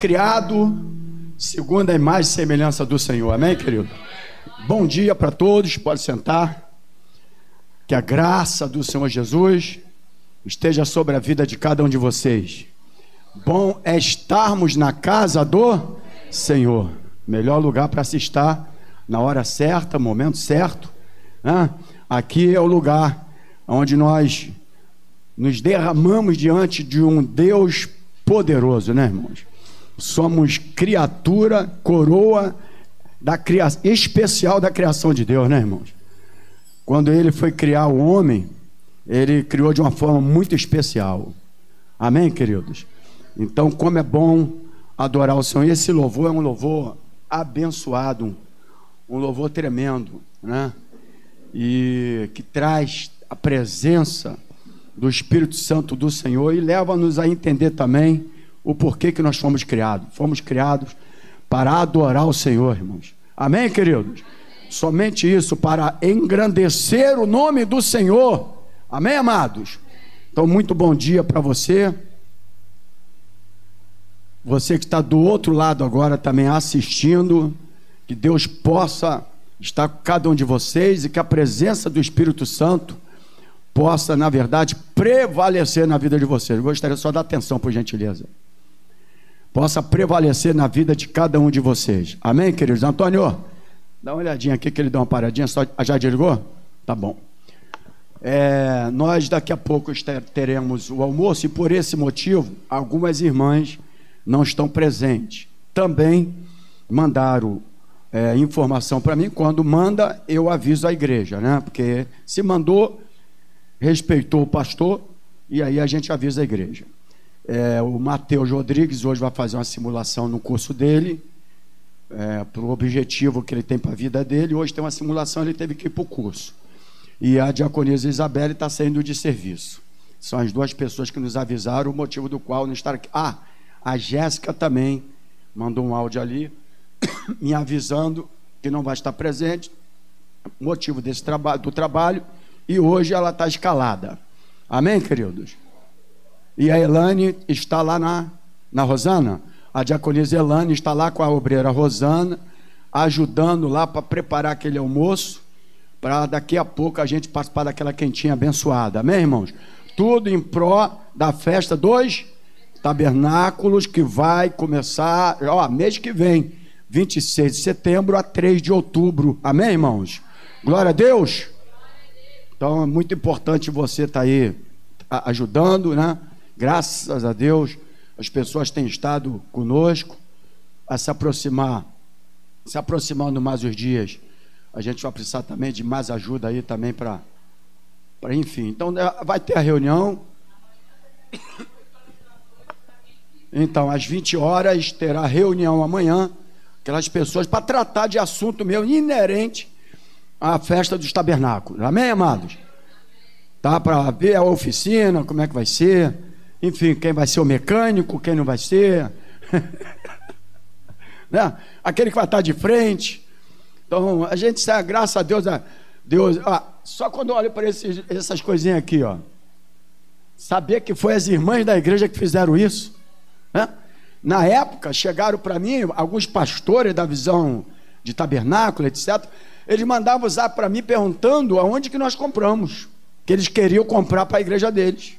Criado segundo a imagem e semelhança do Senhor, amém, querido? Bom dia para todos, pode sentar. Que a graça do Senhor Jesus esteja sobre a vida de cada um de vocês. Bom é estarmos na casa do Senhor, melhor lugar para se estar na hora certa, momento certo, né? Aqui é o lugar onde nós nos derramamos diante de um Deus poderoso, né, irmãos? Somos criatura, coroa da criação, especial da criação de Deus, né, irmãos? Quando ele foi criar o homem, ele criou de uma forma muito especial. Amém, queridos? Então, como é bom adorar o Senhor. E esse louvor é um louvor abençoado, um louvor tremendo, né? E que traz a presença do Espírito Santo do Senhor e leva-nos a entender também o porquê que nós fomos criados. Fomos criados para adorar o Senhor, irmãos. Amém, queridos? Somente isso, para engrandecer o nome do Senhor. Amém, amados? Então, muito bom dia para você. Você que está do outro lado agora também assistindo. Que Deus possa estar com cada um de vocês e que a presença do Espírito Santo possa, na verdade, prevalecer na vida de vocês. Eu gostaria só de dar atenção, por gentileza. Possa prevalecer na vida de cada um de vocês. Amém, queridos? Antônio, dá uma olhadinha aqui que ele dá uma paradinha. Já desligou? Tá bom. Nós daqui a pouco teremos o almoço e por esse motivo algumas irmãs não estão presentes. Também mandaram informação para mim. Quando manda, eu aviso a igreja, né? Porque se mandou, respeitou o pastor e aí a gente avisa a igreja. O Matheus Rodrigues hoje vai fazer uma simulação no curso dele, para o objetivo que ele tem para a vida dele. Hoje tem uma simulação, ele teve que ir para o curso. E a diaconisa Isabelle está saindo de serviço. São as duas pessoas que nos avisaram o motivo do qual não estar aqui. A Jéssica também mandou um áudio ali, me avisando que não vai estar presente, motivo desse do trabalho, e hoje ela está escalada. Amém, queridos? E a Elane está lá na Rosana. A diaconisa Elane está lá com a obreira Rosana, ajudando lá para preparar aquele almoço, para daqui a pouco a gente participar daquela quentinha abençoada. Amém, irmãos? Tudo em pró da festa dos tabernáculos, que vai começar, mês que vem, 26 de setembro a 3 de outubro. Amém, irmãos? Glória a Deus! Então é muito importante você estar aí ajudando, né? Graças a Deus, as pessoas têm estado conosco a se aproximando mais os dias. A gente vai precisar também de mais ajuda aí também para enfim. Então, vai ter a reunião. Então, às 20 horas, terá reunião amanhã, aquelas pessoas para tratar de assunto meu inerente à festa dos tabernáculos. Amém, amados? Tá? Para ver a oficina, como é que vai ser. Enfim, quem vai ser o mecânico, quem não vai ser. Né? Aquele que vai estar de frente. Então, a gente sabe, graças a Deus, só quando eu olho para essas coisinhas aqui, saber que foi as irmãs da igreja que fizeram isso, né? Na época, chegaram para mim, alguns pastores da visão de tabernáculo, etc., eles mandavam usar para mim perguntando aonde que nós compramos, que eles queriam comprar para a igreja deles.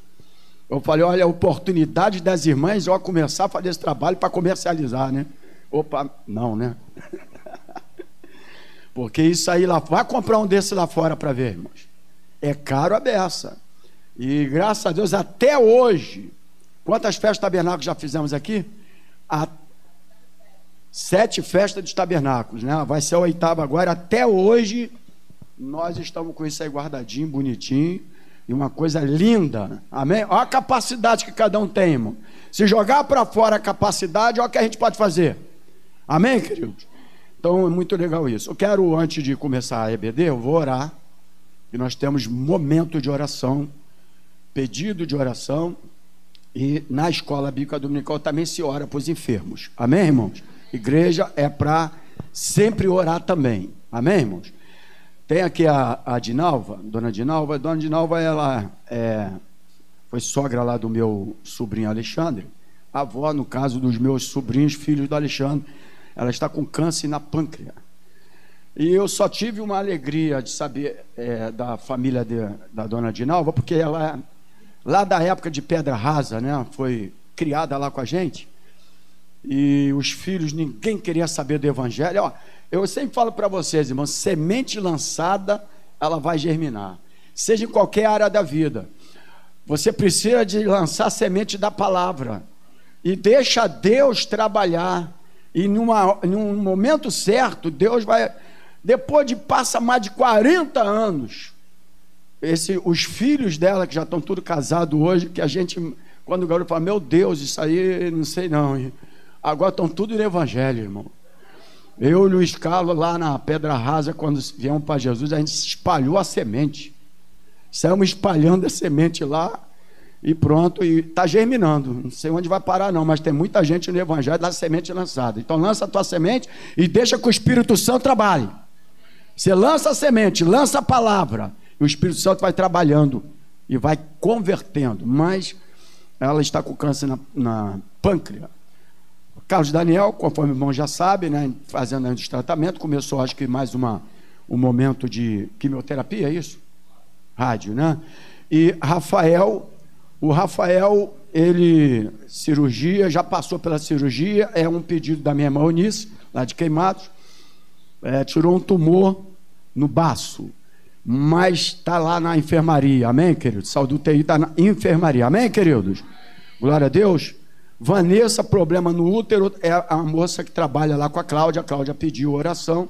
Eu falei, olha, a oportunidade das irmãs, começar a fazer esse trabalho para comercializar, né? Opa, não, né? Porque isso aí lá, vai comprar um desse lá fora para ver, irmãos. É caro a beça. E graças a Deus, até hoje, quantas festas tabernáculos já fizemos aqui? 7 festas de tabernáculos, né? Vai ser a 8ª agora. Até hoje, nós estamos com isso aí guardadinho, bonitinho. E uma coisa linda, amém? Olha a capacidade que cada um tem, irmão. Se jogar para fora a capacidade, olha o que a gente pode fazer. Amém, queridos? Então é muito legal isso. Eu quero, antes de começar a EBD, eu vou orar. E nós temos momento de oração, pedido de oração. E na escola bíblica dominical também se ora para os enfermos. Amém, irmãos? Igreja é para sempre orar também. Amém, irmãos? Tem aqui a Dinalva, Dona Dinalva. Dona Dinalva, ela foi sogra lá do meu sobrinho Alexandre. A avó, no caso dos meus sobrinhos, filhos do Alexandre, ela está com câncer na pâncreas. E eu só tive uma alegria de saber da família da dona Dinalva, porque ela, lá da época de Pedra Rasa, né, foi criada lá com a gente, e os filhos, ninguém queria saber do evangelho. Ó, eu sempre falo para vocês, irmãos, semente lançada, ela vai germinar, seja em qualquer área da vida. Você precisa de lançar a semente da palavra, e deixa Deus trabalhar, e num momento certo, Deus vai... Depois de passa mais de 40 anos, os filhos dela, que já estão tudo casados hoje, que a gente, quando o garoto fala, meu Deus, isso aí, não sei não, agora estão tudo no evangelho, irmão. Eu e o Luiz Carlos, lá na Pedra Rasa, quando viemos para Jesus, a gente espalhou a semente, saímos espalhando a semente lá, e pronto, e está germinando, não sei onde vai parar não, mas tem muita gente no evangelho da semente lançada. Então lança a tua semente e deixa que o Espírito Santo trabalhe. Você lança a semente, lança a palavra, e o Espírito Santo vai trabalhando e vai convertendo. Mas ela está com câncer na pâncreas. Carlos Daniel, conforme o irmão já sabe, né, fazendo esse tratamento, começou acho que mais um momento de quimioterapia, é isso? Rádio, né? E o Rafael, ele, cirurgia, já passou pela cirurgia, é um pedido da minha irmã Eunice, lá de Queimados, tirou um tumor no baço, mas está lá na enfermaria, amém, queridos? Saúde UTI está na enfermaria, amém, queridos? Glória a Deus. Vanessa, problema no útero, é a moça que trabalha lá com a Cláudia pediu oração,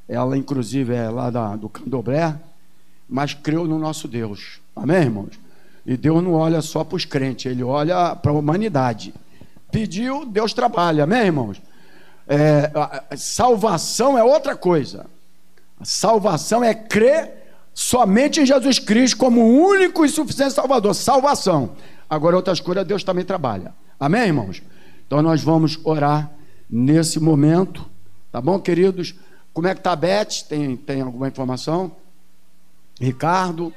ela inclusive é lá do Candomblé, mas creu no nosso Deus, amém, irmãos? E Deus não olha só para os crentes, Ele olha para a humanidade. Pediu, Deus trabalha, amém, irmãos? Salvação é outra coisa. A salvação é crer somente em Jesus Cristo como o único e suficiente Salvador. Salvação. Agora outras coisas Deus também trabalha. Amém, irmãos? Então nós vamos orar nesse momento. Tá bom, queridos? Como é que está a Beth? Tem alguma informação? Ricardo?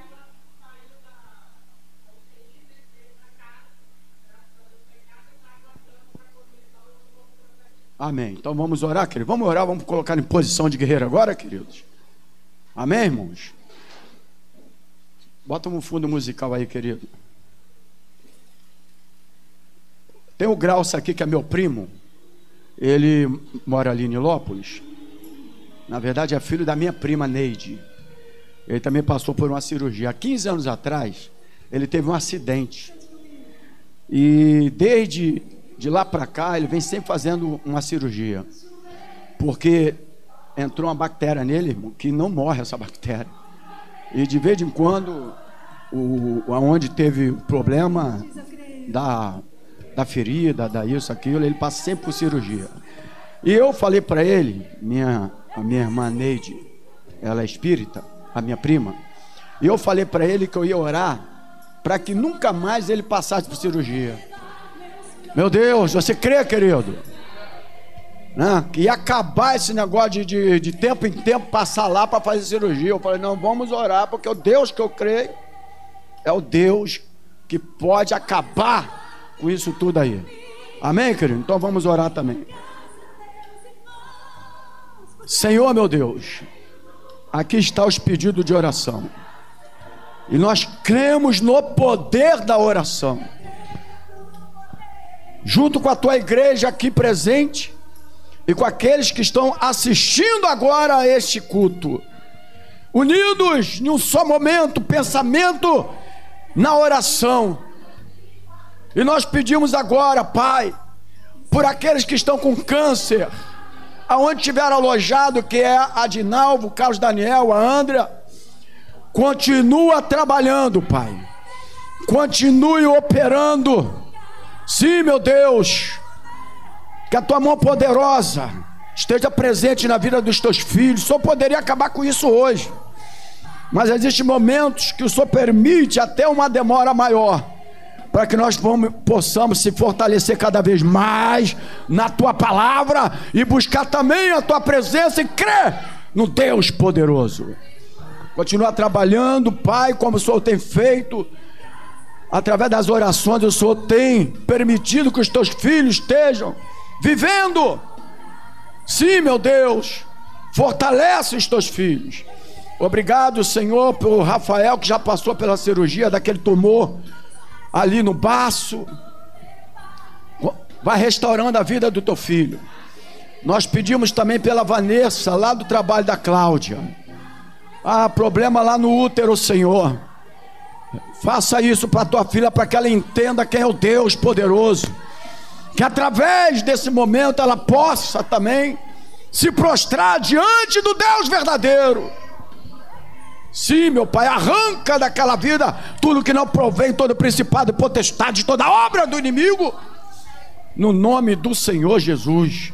Amém. Então vamos orar, querido. Vamos orar, vamos colocar em posição de guerreiro agora, queridos. Amém, irmãos? Bota um fundo musical aí, querido. Tem o Grauça aqui, que é meu primo. Ele mora ali em Nilópolis. Na verdade, é filho da minha prima Neide. Ele também passou por uma cirurgia. Há 15 anos atrás, ele teve um acidente. E desde de lá para cá, ele vem sempre fazendo uma cirurgia. Porque entrou uma bactéria nele, irmão, que não morre essa bactéria. E de vez em quando, onde teve o problema da ferida, da isso, aquilo, ele passa sempre por cirurgia. E eu falei para ele, a minha irmã Neide, ela é espírita, a minha prima, e eu falei para ele que eu ia orar para que nunca mais ele passasse por cirurgia. Meu Deus, você crê, querido? Né? Que ia acabar esse negócio de tempo em tempo passar lá para fazer cirurgia. Eu falei, não, vamos orar, porque o Deus que eu creio é o Deus que pode acabar com isso tudo aí. Amém, querido? Então vamos orar também. Senhor, meu Deus, aqui está os pedidos de oração. E nós cremos no poder da oração. Junto com a tua igreja aqui presente e com aqueles que estão assistindo agora a este culto, unidos em um só momento, pensamento na oração. E nós pedimos agora, Pai, por aqueles que estão com câncer, aonde tiver alojado, que é a Dinalva, o Carlos Daniel, a Andrea, continua trabalhando, Pai, continue operando. Sim, meu Deus, que a tua mão poderosa esteja presente na vida dos teus filhos. O Senhor poderia acabar com isso hoje, mas existem momentos que o Senhor permite até uma demora maior, para que nós possamos se fortalecer cada vez mais na tua palavra e buscar também a tua presença e crer no Deus poderoso. Continua trabalhando, Pai, como o Senhor tem feito através das orações, o Senhor tem permitido que os teus filhos estejam vivendo. Sim, meu Deus, fortalece os teus filhos. Obrigado, Senhor, pelo Rafael, que já passou pela cirurgia daquele tumor ali no baço. Vai restaurando a vida do teu filho. Nós pedimos também pela Vanessa, lá do trabalho da Cláudia. Problema lá no útero, Senhor. Faça isso para a tua filha, para que ela entenda quem é o Deus poderoso. Que através desse momento ela possa também se prostrar diante do Deus verdadeiro. Sim, meu Pai, arranca daquela vida tudo que não provém, todo principado, potestade, toda obra do inimigo, no nome do Senhor Jesus.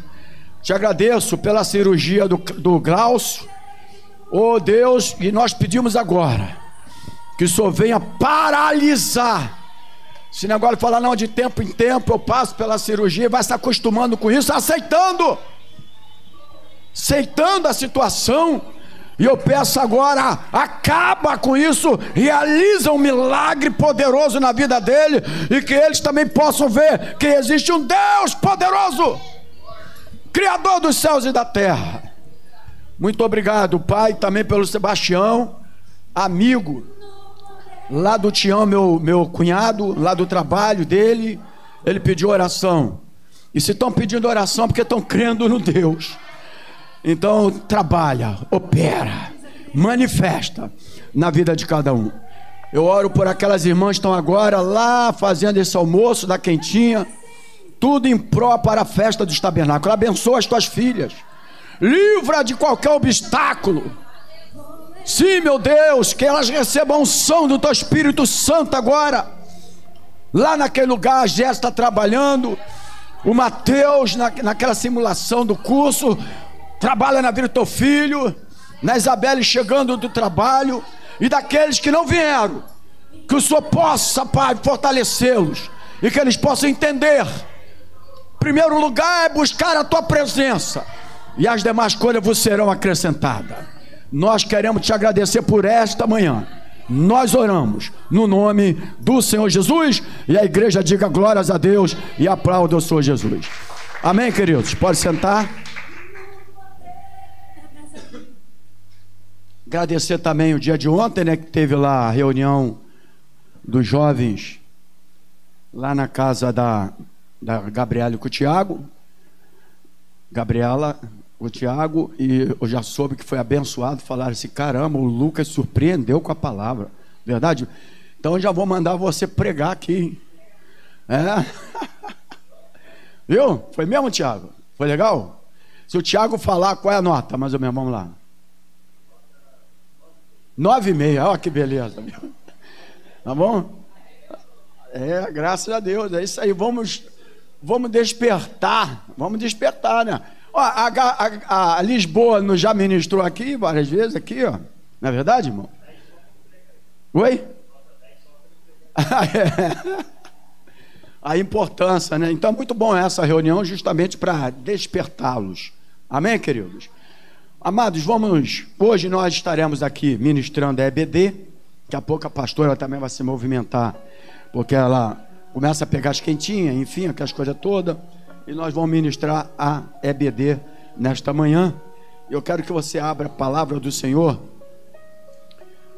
Te agradeço pela cirurgia do Glaucio, oh Deus, e nós pedimos agora que o Senhor venha paralisar esse negócio de falar, não, de tempo em tempo eu passo pela cirurgia, vai se acostumando com isso, aceitando a situação. E eu peço agora, acaba com isso, realiza um milagre poderoso na vida dele, e que eles também possam ver que existe um Deus poderoso, Criador dos céus e da terra. Muito obrigado, Pai, também pelo Sebastião, amigo lá do Tião, meu cunhado, lá do trabalho dele. Ele pediu oração, e se estão pedindo oração porque estão crendo no Deus. Então trabalha, opera, manifesta na vida de cada um. Eu oro por aquelas irmãs que estão agora lá fazendo esse almoço da quentinha, tudo em pró para a festa dos tabernáculos. Abençoa as tuas filhas, livra de qualquer obstáculo. Sim, meu Deus, que elas recebam a unção do teu Espírito Santo agora. Lá naquele lugar a Jéssica está trabalhando, o Mateus naquela simulação do curso trabalha na vida do teu filho, na Isabelle chegando do trabalho, e daqueles que não vieram, que o Senhor possa, Pai, fortalecê-los, e que eles possam entender. Primeiro lugar é buscar a tua presença, e as demais coisas vos serão acrescentadas. Nós queremos te agradecer por esta manhã. Nós oramos no nome do Senhor Jesus, e a igreja diga glórias a Deus e aplauda o Senhor Jesus. Amém, queridos? Pode sentar. Agradecer também o dia de ontem, né, que teve lá a reunião dos jovens lá na casa da Gabriela com o Tiago. Gabriela, o Tiago, e eu já soube que foi abençoado. Falaram assim, caramba, o Lucas surpreendeu com a palavra, verdade? Então eu já vou mandar você pregar aqui. Viu? Foi mesmo, Tiago? Foi legal? Se o Tiago falar, qual é a nota? Mais ou menos, vamos lá. 9,5, olha que beleza, meu. Tá bom? Graças a Deus, é isso aí. Vamos despertar, né? Ó, a Lisboa já ministrou aqui várias vezes, aqui, ó. Não é verdade, irmão? Oi? A importância, né? Então, muito bom essa reunião, justamente para despertá-los. Amém, queridos? Amados, hoje nós estaremos aqui ministrando a EBD. Daqui a pouco a pastora também vai se movimentar, porque ela começa a pegar as quentinhas, enfim, aquelas coisas todas, e nós vamos ministrar a EBD nesta manhã. Eu quero que você abra a palavra do Senhor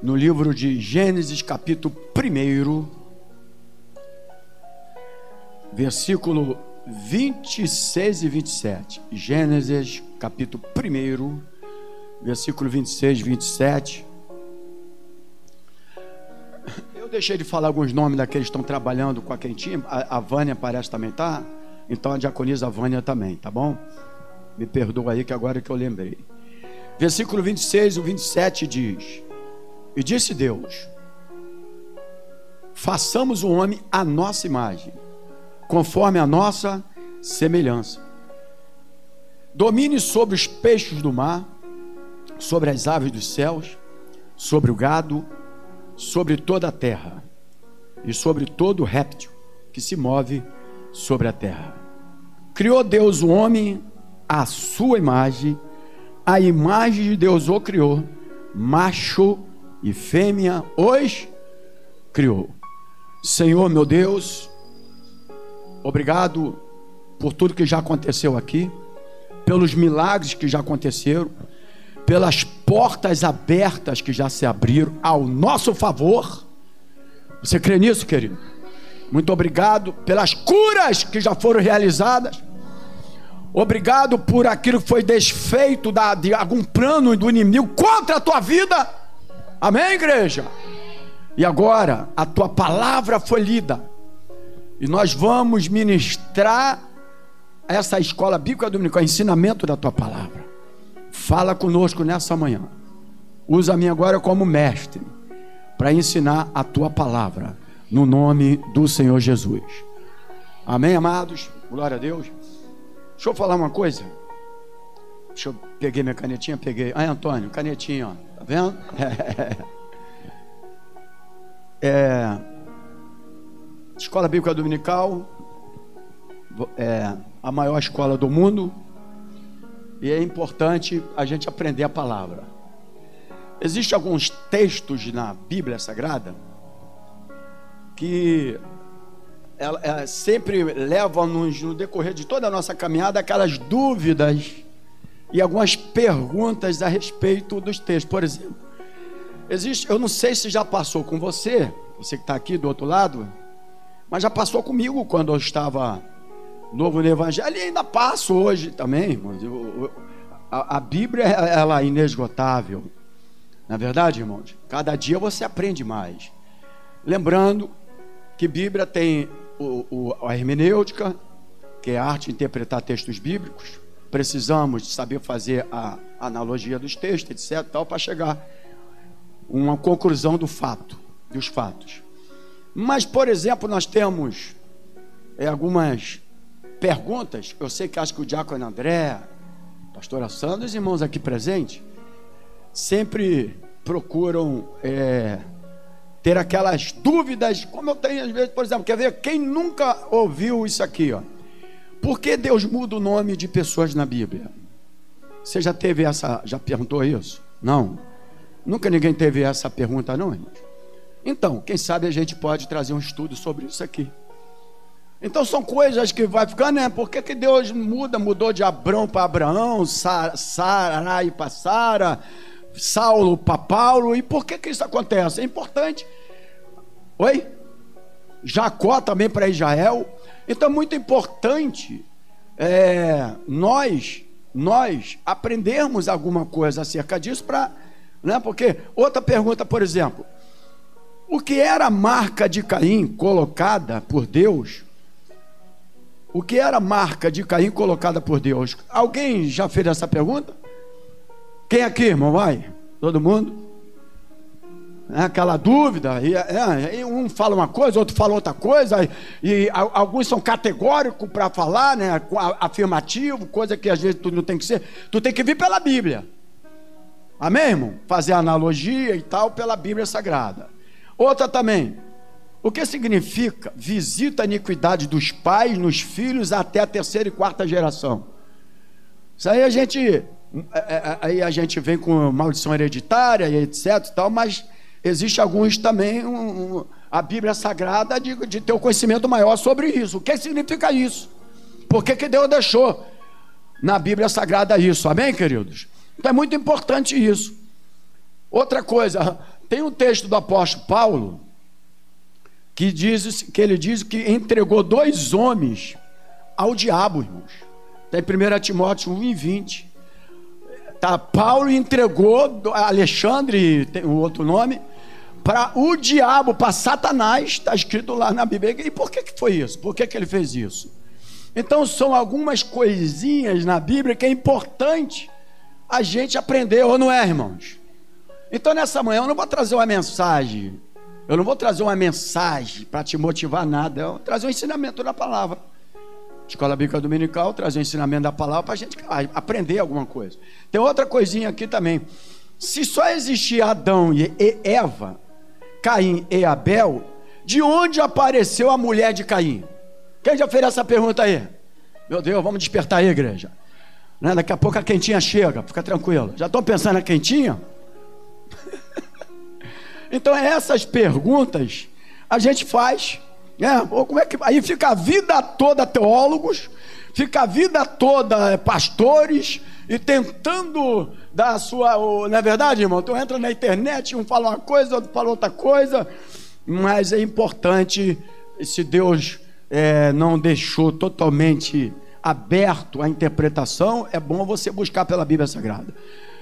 no livro de Gênesis, capítulo 1, versículo 26 e 27. Gênesis, capítulo 1, versículo 26 e 27. Eu deixei de falar alguns nomes daqueles que estão trabalhando com a quentinha. A Vânia parece também, tá? Então a diaconisa Vânia também, tá bom? Me perdoa aí que agora que eu lembrei. Versículo 26 e 27 diz: e disse Deus: façamos o homem à nossa imagem, conforme a nossa semelhança. Domine sobre os peixes do mar, sobre as aves dos céus, sobre o gado, sobre toda a terra, e sobre todo réptil que se move sobre a terra. Criou Deus o homem à sua imagem, a imagem de Deus o criou, macho e fêmea os criou. Senhor, meu Deus, obrigado por tudo que já aconteceu aqui, pelos milagres que já aconteceram, pelas portas abertas que já se abriram ao nosso favor. Você crê nisso, querido? Muito obrigado pelas curas que já foram realizadas. Obrigado por aquilo que foi desfeito de algum plano do inimigo contra a tua vida. Amém, igreja? E agora a tua palavra foi lida, e nós vamos ministrar essa escola bíblica dominical, ensinamento da tua palavra. Fala conosco nessa manhã. Usa-me agora como mestre para ensinar a tua palavra, no nome do Senhor Jesus. Amém, amados? Glória a Deus. Deixa eu falar uma coisa. Peguei minha canetinha, peguei. Aí, Antônio, canetinha, ó. Tá vendo? Escola Bíblica Dominical é a maior escola do mundo, e é importante a gente aprender a palavra. Existem alguns textos na Bíblia Sagrada que sempre levam-nos, no decorrer de toda a nossa caminhada, aquelas dúvidas e algumas perguntas a respeito dos textos. Por exemplo, eu não sei se já passou com você que está aqui do outro lado, mas já passou comigo quando eu estava novo no Evangelho, e ainda passo hoje também, irmãos. A Bíblia, ela é inesgotável. Na verdade, irmãos, cada dia você aprende mais. Lembrando que Bíblia tem a hermenêutica, que é a arte de interpretar textos bíblicos. Precisamos de saber fazer a analogia dos textos, etc., tal, para chegar a uma conclusão dos fatos. Mas, por exemplo, nós temos algumas perguntas. Eu sei que acho que o diácono André, a pastora Sandra, os irmãos aqui presentes, sempre procuram ter aquelas dúvidas, como eu tenho às vezes. Por exemplo, quer ver? Quem nunca ouviu isso aqui, ó? Por que Deus muda o nome de pessoas na Bíblia? Você já perguntou isso? Não? Nunca ninguém teve essa pergunta, não, irmãos? Então, quem sabe a gente pode trazer um estudo sobre isso aqui. Então são coisas que vai ficando, né? Por que Deus mudou de Abrão para Abraão, Sarai para Sara, Saulo para Paulo? E por que isso acontece? É importante. Oi? Jacó também para Israel. Então é muito importante nós aprendermos alguma coisa acerca disso, né? Porque outra pergunta, por exemplo, o que era a marca de Caim colocada por Deus? O que era a marca de Caim colocada por Deus? Alguém já fez essa pergunta? Quem aqui, irmão? Vai? Todo mundo? Aquela dúvida, e um fala uma coisa, outro fala outra coisa, e alguns são categóricos para falar, né, afirmativo, coisa que às vezes tu não tem que ser. Tu tem que vir pela Bíblia. Amém, irmão? Fazer analogia e tal pela Bíblia Sagrada. Outra também, o que significa visita a iniquidade dos pais nos filhos até a terceira e quarta geração? Isso aí a gente vem com maldição hereditária e etc e tal, mas existe alguns também, a Bíblia Sagrada de ter um conhecimento maior sobre isso. O que significa isso? Por que Deus deixou na Bíblia Sagrada isso? Amém, queridos? Então é muito importante isso. Outra coisa, tem um texto do apóstolo Paulo que ele diz que entregou 2 homens ao diabo, irmãos. Tem 1 Timóteo 1:20. Tá, Paulo entregou Alexandre, tem um outro nome, para o diabo, para Satanás, está escrito lá na Bíblia. E por que foi isso? Por que ele fez isso? Então são algumas coisinhas na Bíblia que é importante a gente aprender, ou não é, irmãos? Então nessa manhã eu não vou trazer uma mensagem, para te motivar nada, eu vou trazer um ensinamento da palavra. Escola Bíblica Dominical, trazer um ensinamento da palavra para a gente aprender alguma coisa. Tem outra coisinha aqui também. Se só existia Adão e Eva, Caim e Abel, de onde apareceu a mulher de Caim? Quem já fez essa pergunta aí? Meu Deus, vamos despertar aí, igreja. Né? Daqui a pouco a quentinha chega, fica tranquilo. Já estão pensando na quentinha? Então essas perguntas a gente faz, né? Ou como é que aí fica a vida toda teólogos, fica a vida toda pastores e tentando dar a sua, não é verdade, irmão? Tu entra na internet, um fala uma coisa, outro fala outra coisa, mas é importante, se Deus não deixou totalmente aberto à interpretação, é bom você buscar pela Bíblia Sagrada.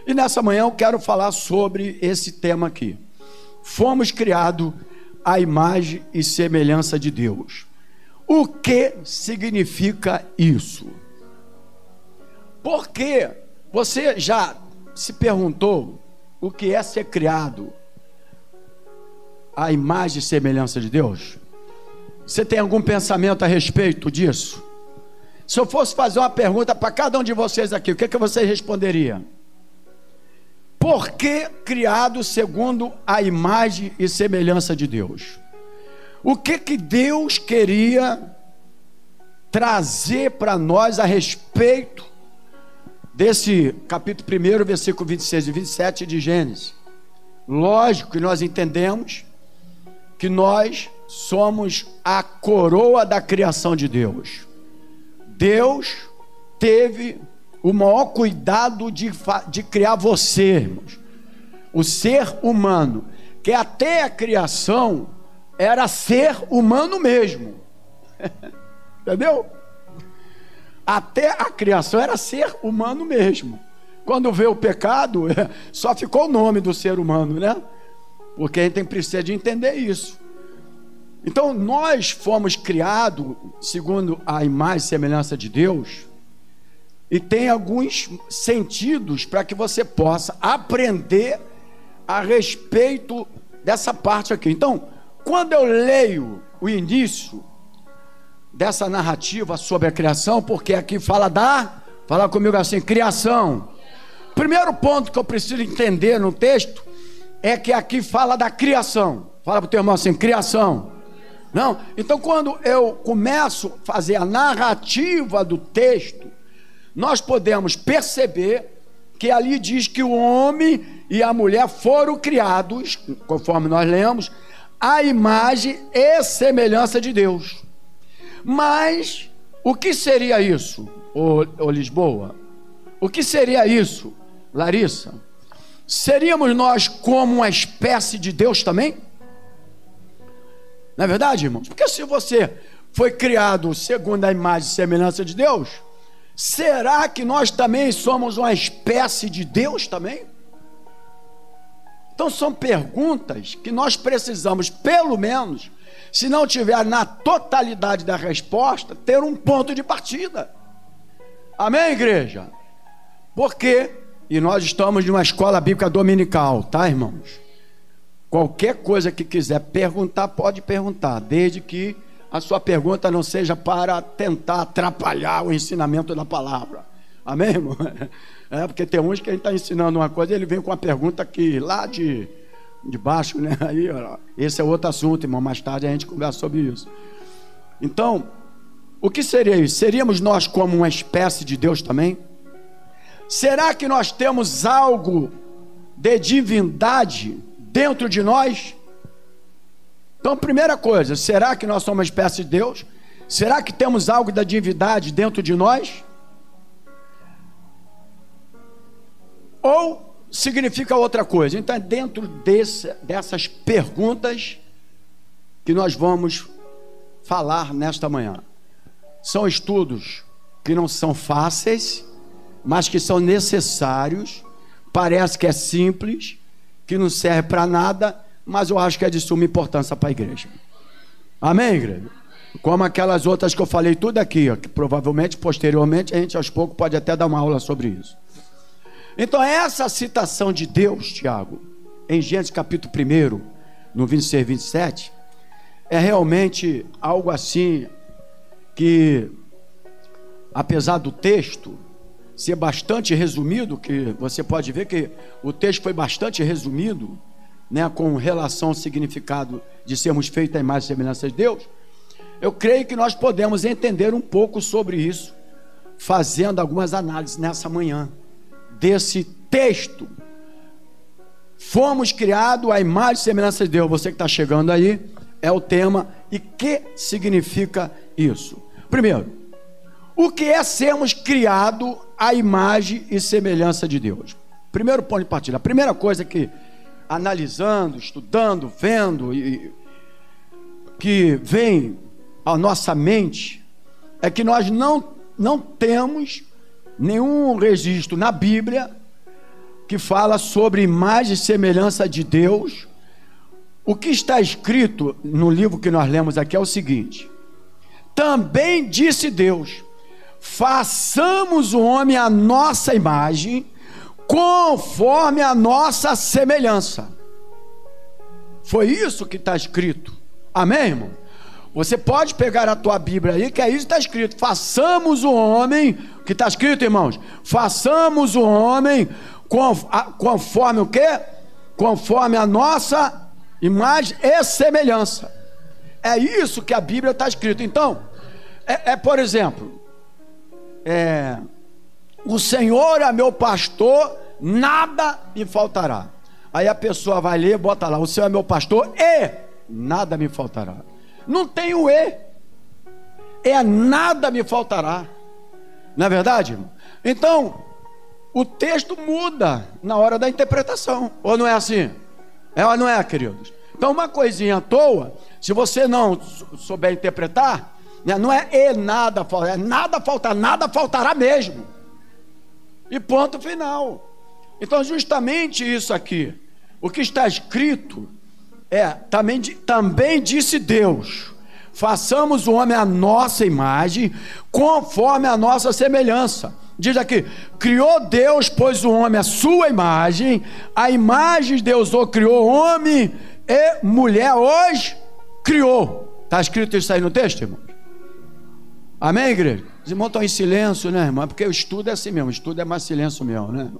E nessa manhã eu quero falar sobre esse tema aqui. Fomos criados à imagem e semelhança de Deus. O que significa isso? Porque você já se perguntou o que é ser criado à imagem e semelhança de Deus? Você tem algum pensamento a respeito disso? Se eu fosse fazer uma pergunta para cada um de vocês aqui, o que vocês responderiam? Por que criado segundo a imagem e semelhança de Deus? O que Deus queria trazer para nós a respeito desse capítulo 1, versículo 26 e 27 de Gênesis? Lógico que nós entendemos que nós somos a coroa da criação de Deus. Deus teve o maior cuidado de criar você, irmãos. O ser humano, que até a criação era ser humano mesmo. Entendeu? Até a criação era ser humano mesmo. Quando veio o pecado, só ficou o nome do ser humano, né? Porque a gente precisa de entender isso. Então nós fomos criados segundo a imagem e semelhança de Deus, e tem alguns sentidos para que você possa aprender a respeito dessa parte aqui. Então, quando eu leio o início dessa narrativa sobre a criação, porque aqui fala comigo assim, criação. Primeiro ponto que eu preciso entender no texto é que aqui fala da criação. Fala para o teu irmão assim, criação. Não? Então, quando eu começo a fazer a narrativa do texto, nós podemos perceber que ali diz que o homem e a mulher foram criados, conforme nós lemos, à imagem e semelhança de Deus. Mas o que seria isso, ô Lisboa? O que seria isso, Larissa? Seríamos nós como uma espécie de Deus também? Não é verdade, irmãos? Porque se você foi criado segundo a imagem e semelhança de Deus, será que nós também somos uma espécie de Deus também? Então são perguntas que nós precisamos, pelo menos, se não tiver na totalidade da resposta, ter um ponto de partida. Amém, igreja? Porque, e nós estamos numa escola bíblica dominical, tá, irmãos? Qualquer coisa que quiser perguntar, pode perguntar, desde que a sua pergunta não seja para tentar atrapalhar o ensinamento da palavra. Amém, irmão? Porque tem uns que a gente está ensinando uma coisa e ele vem com uma pergunta aqui, lá de baixo, né? Aí, ó, esse é outro assunto, irmão. Mais tarde a gente conversa sobre isso. Então, o que seria isso? Seríamos nós como uma espécie de Deus também? Será que nós temos algo de divindade dentro de nós? Então, primeira coisa, será que nós somos uma espécie de Deus? Será que temos algo da divindade dentro de nós? Ou significa outra coisa? Então é dentro dessas perguntas que nós vamos falar nesta manhã. São estudos que não são fáceis, mas que são necessários. Parece que é simples, que não serve para nada, mas eu acho que é de suma importância para a igreja. Amém, igreja? Como aquelas outras que eu falei tudo aqui, ó, que provavelmente, posteriormente, a gente aos poucos pode até dar uma aula sobre isso. Então essa citação de Deus, Tiago, em Gênesis capítulo 1, no 26 e 27, é realmente algo assim que, apesar do texto ser bastante resumido, que você pode ver que o texto foi bastante resumido, né, com relação ao significado de sermos feitos à imagem e semelhança de Deus, eu creio que nós podemos entender um pouco sobre isso, fazendo algumas análises nessa manhã, desse texto. Fomos criados à imagem e semelhança de Deus. Você que está chegando aí, é o tema. E que significa isso? Primeiro, o que é sermos criados à imagem e semelhança de Deus? Primeiro ponto de partida. A primeira coisa que, analisando, estudando, vendo, que vem à nossa mente, é que nós não temos nenhum registro na Bíblia que fala sobre imagem e semelhança de Deus. O que está escrito no livro que nós lemos aqui é o seguinte: também disse Deus, façamos o homem à nossa imagem, conforme a nossa semelhança. Foi isso que está escrito. Amém, irmão? Você pode pegar a tua Bíblia aí, que é isso que está escrito. Façamos o homem, o que está escrito, irmãos? Façamos o homem conforme o quê? Conforme a nossa imagem e semelhança. É isso que a Bíblia está escrito. Então, por exemplo, o Senhor é meu pastor, nada me faltará. Aí a pessoa vai ler, bota lá, o Senhor é meu pastor e nada me faltará. Não tem o nada me faltará. Não é verdade, irmão? Então, o texto muda na hora da interpretação. Ou não é assim? É ou não é, queridos? Então, uma coisinha à toa, se você não souber interpretar, né, não é nada faltará, é nada faltará mesmo. E ponto final. Então, justamente isso aqui, o que está escrito também disse Deus, façamos o homem à nossa imagem, conforme a nossa semelhança. Diz aqui, criou Deus, pois o homem à sua imagem, a imagem de Deus o criou, homem e mulher os criou. Está escrito isso aí no texto, irmão? Amém, igreja? Os irmãos estão em silêncio, né, irmão? Porque o estudo é assim mesmo, o estudo é mais silêncio mesmo, né?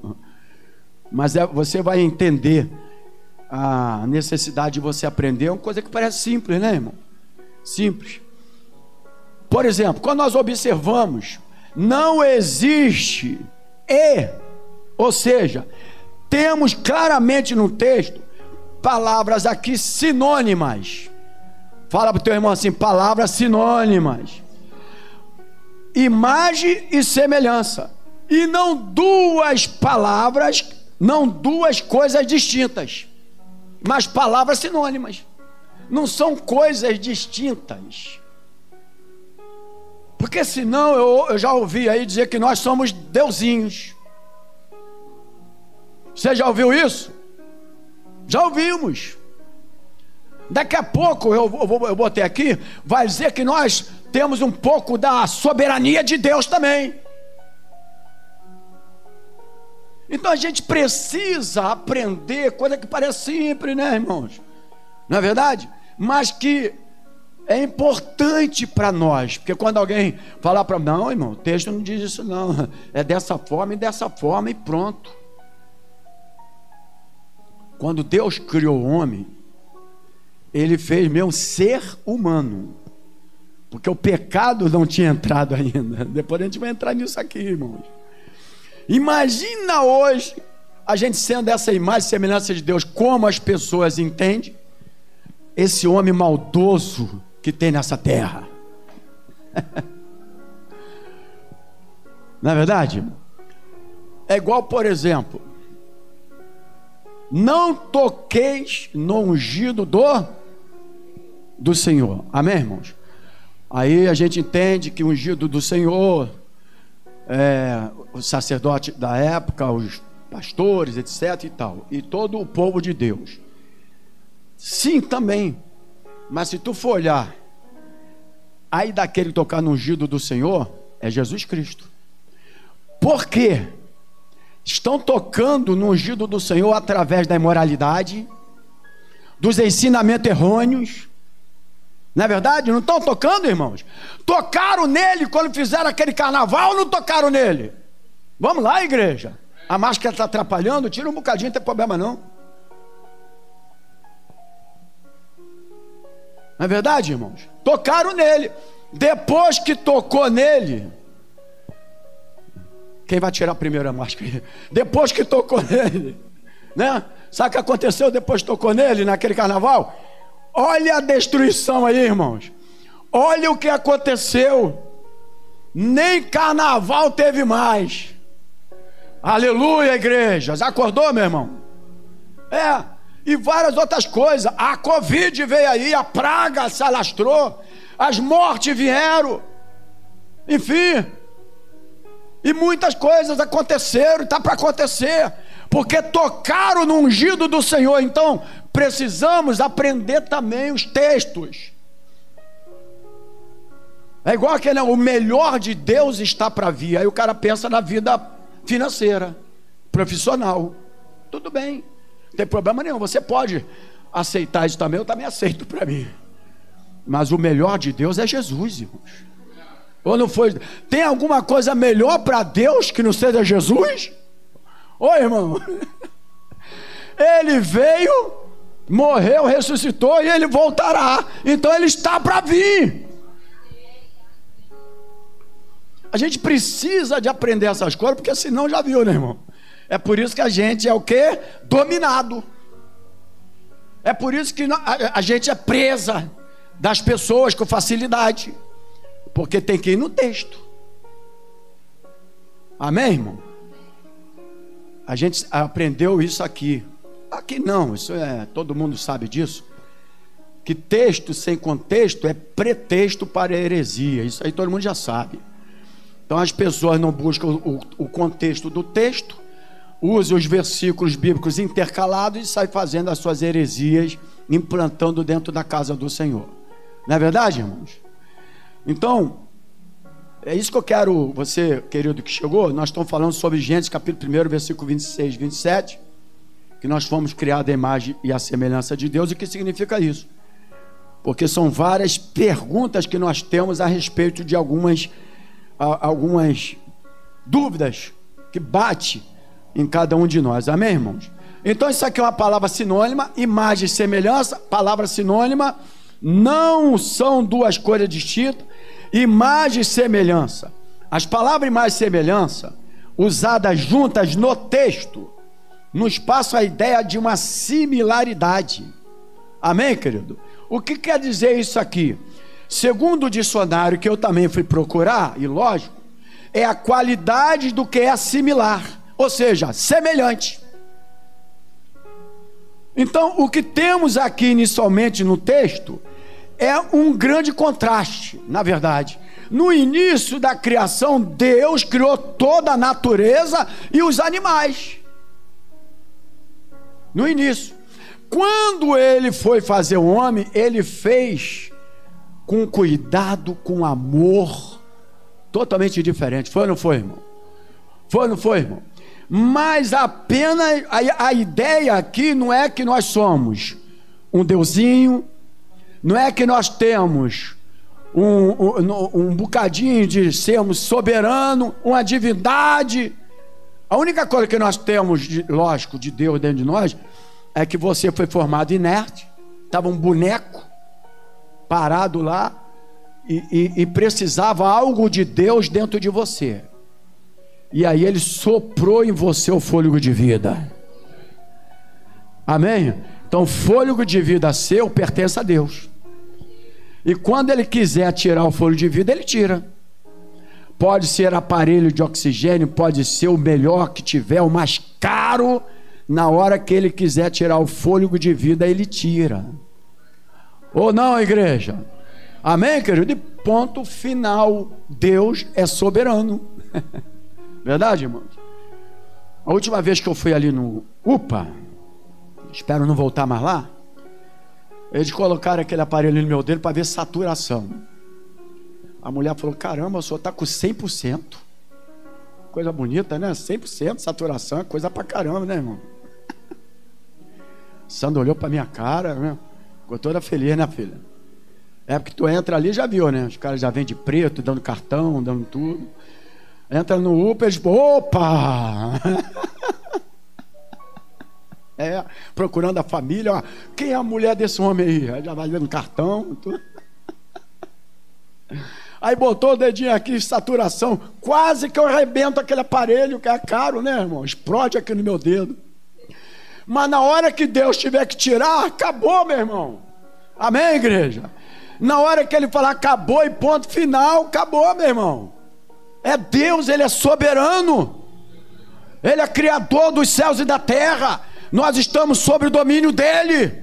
Mas você vai entender a necessidade de você aprender. É uma coisa que parece simples, né, irmão? Simples. Por exemplo, quando nós observamos, não existe ou seja, temos claramente no texto palavras aqui sinônimas. Fala para o teu irmão assim, palavras sinônimas. Imagem e semelhança. E não duas palavras, não duas coisas distintas, mas palavras sinônimas. Não são coisas distintas. Porque senão eu já ouvi aí dizer que nós somos deusinhos. Você já ouviu isso? Já ouvimos. Daqui a pouco eu botei aqui, vai dizer que nós temos um pouco da soberania de Deus também. Então a gente precisa aprender coisa que parece simples, né, irmãos? Não é verdade? Mas que é importante para nós, porque quando alguém falar para mim, não, irmão, o texto não diz isso não, é dessa forma e pronto. Quando Deus criou o homem, Ele fez mesmo ser humano, porque o pecado não tinha entrado ainda. Depois a gente vai entrar nisso aqui, irmãos. Imagina hoje a gente sendo essa imagem e semelhança de Deus, como as pessoas entendem esse homem maldoso que tem nessa terra. Não é verdade? É igual, por exemplo, não toqueis no ungido do Senhor. Amém, irmãos? Aí a gente entende que o ungido do Senhor o sacerdote da época, os pastores, etc e tal, e todo o povo de Deus. Sim, também. Mas se tu for olhar, aí daquele tocar no ungido do Senhor é Jesus Cristo. Por quê? Estão tocando no ungido do Senhor através da imoralidade, dos ensinamentos errôneos. Não é verdade? Não estão tocando, irmãos? Tocaram nele quando fizeram aquele carnaval ou não tocaram nele? Vamos lá, igreja. A máscara está atrapalhando, tira um bocadinho, não tem problema não. Não é verdade, irmãos? Tocaram nele. Depois que tocou nele, quem vai tirar primeiro a máscara? Depois que tocou nele, né? Sabe o que aconteceu depois que tocou nele naquele carnaval? Olha a destruição aí, irmãos. Olha o que aconteceu. Nem carnaval teve mais. Aleluia, igreja. Já acordou, meu irmão? E várias outras coisas. A Covid veio aí, a praga se alastrou, as mortes vieram, enfim, e muitas coisas aconteceram, está para acontecer, porque tocaram no ungido do Senhor. Então precisamos aprender também os textos. É igual aquele, o melhor de Deus está para vir. Aí o cara pensa na vida financeira, profissional. Tudo bem, não tem problema nenhum, você pode aceitar isso também, eu também aceito para mim. Mas o melhor de Deus é Jesus, irmãos. Ou não foi? Tem alguma coisa melhor para Deus que não seja Jesus? Ô irmão, Ele veio, morreu, ressuscitou e Ele voltará. Então Ele está para vir. A gente precisa de aprender essas coisas, porque senão já viu, né, irmão? É por isso que a gente é o quê? Dominado. É por isso que a gente é presa das pessoas com facilidade, porque tem que ir no texto. Amém, irmão? A gente aprendeu isso aqui. Aqui não, isso todo mundo sabe disso, que texto sem contexto é pretexto para a heresia. Isso aí todo mundo já sabe. Então as pessoas não buscam o contexto do texto, usam os versículos bíblicos intercalados e saem fazendo as suas heresias, implantando dentro da casa do Senhor. Não é verdade, irmãos? Então, é isso que eu quero, você, querido que chegou, nós estamos falando sobre Gênesis capítulo 1, versículo 26, 27, que nós fomos criados à imagem e à semelhança de Deus. E o que significa isso? Porque são várias perguntas que nós temos a respeito de algumas dúvidas que bate em cada um de nós. Amém, irmãos? Então isso aqui é uma palavra sinônima. Imagem e semelhança, palavra sinônima, não são duas coisas distintas. Imagem e semelhança, as palavras imagem e semelhança usadas juntas no texto nos passam a ideia de uma similaridade. Amém, querido? O que quer dizer isso aqui? Segundo o dicionário, que eu também fui procurar, e lógico, é a qualidade do que é similar, ou seja, semelhante. Então, o que temos aqui inicialmente no texto é um grande contraste, na verdade. No início da criação, Deus criou toda a natureza e os animais. No início. Quando Ele foi fazer o homem, Ele fez com cuidado, com amor, totalmente diferente. Foi ou não foi, irmão? Foi ou não foi, irmão? Mas apenas a ideia aqui não é que nós somos um deusinho, não é que nós temos um bocadinho de sermos soberano, uma divindade. A única coisa que nós temos, lógico, de Deus dentro de nós, é que você foi formado inerte, estava um boneco parado lá e precisava algo de Deus dentro de você. E aí Ele soprou em você o fôlego de vida. Amém? Então o fôlego de vida seu pertence a Deus. E quando Ele quiser tirar o fôlego de vida, Ele tira. Pode ser aparelho de oxigênio, pode ser o melhor que tiver, o mais caro. Na hora que Ele quiser tirar o fôlego de vida, Ele tira. Ou não, igreja? Amém, querido? E ponto final. Deus é soberano. Verdade, irmãos? A última vez que eu fui ali no UPA, espero não voltar mais lá, eles colocaram aquele aparelho no meu dedo para ver saturação. A mulher falou: caramba, o senhor está com 100%. Coisa bonita, né? 100% saturação, é coisa pra caramba, né, irmão? Sandra olhou pra minha cara, né? Ficou toda feliz, né, filha? É porque tu entra ali, já viu, né? Os caras já vêm de preto, dando cartão, dando tudo. Entra no UPA, eles, opa! Procurando a família, ó, quem é a mulher desse homem aí? Aí já vai dando cartão, tudo. Aí botou o dedinho aqui, saturação, quase que eu arrebento aquele aparelho, que é caro, né, irmão? Explode aqui no meu dedo. Mas na hora que Deus tiver que tirar, acabou, meu irmão. Amém, igreja? Na hora que ele falar acabou e ponto final, acabou, meu irmão. É Deus, ele é soberano. Ele é criador dos céus e da terra. Nós estamos sob o domínio dele.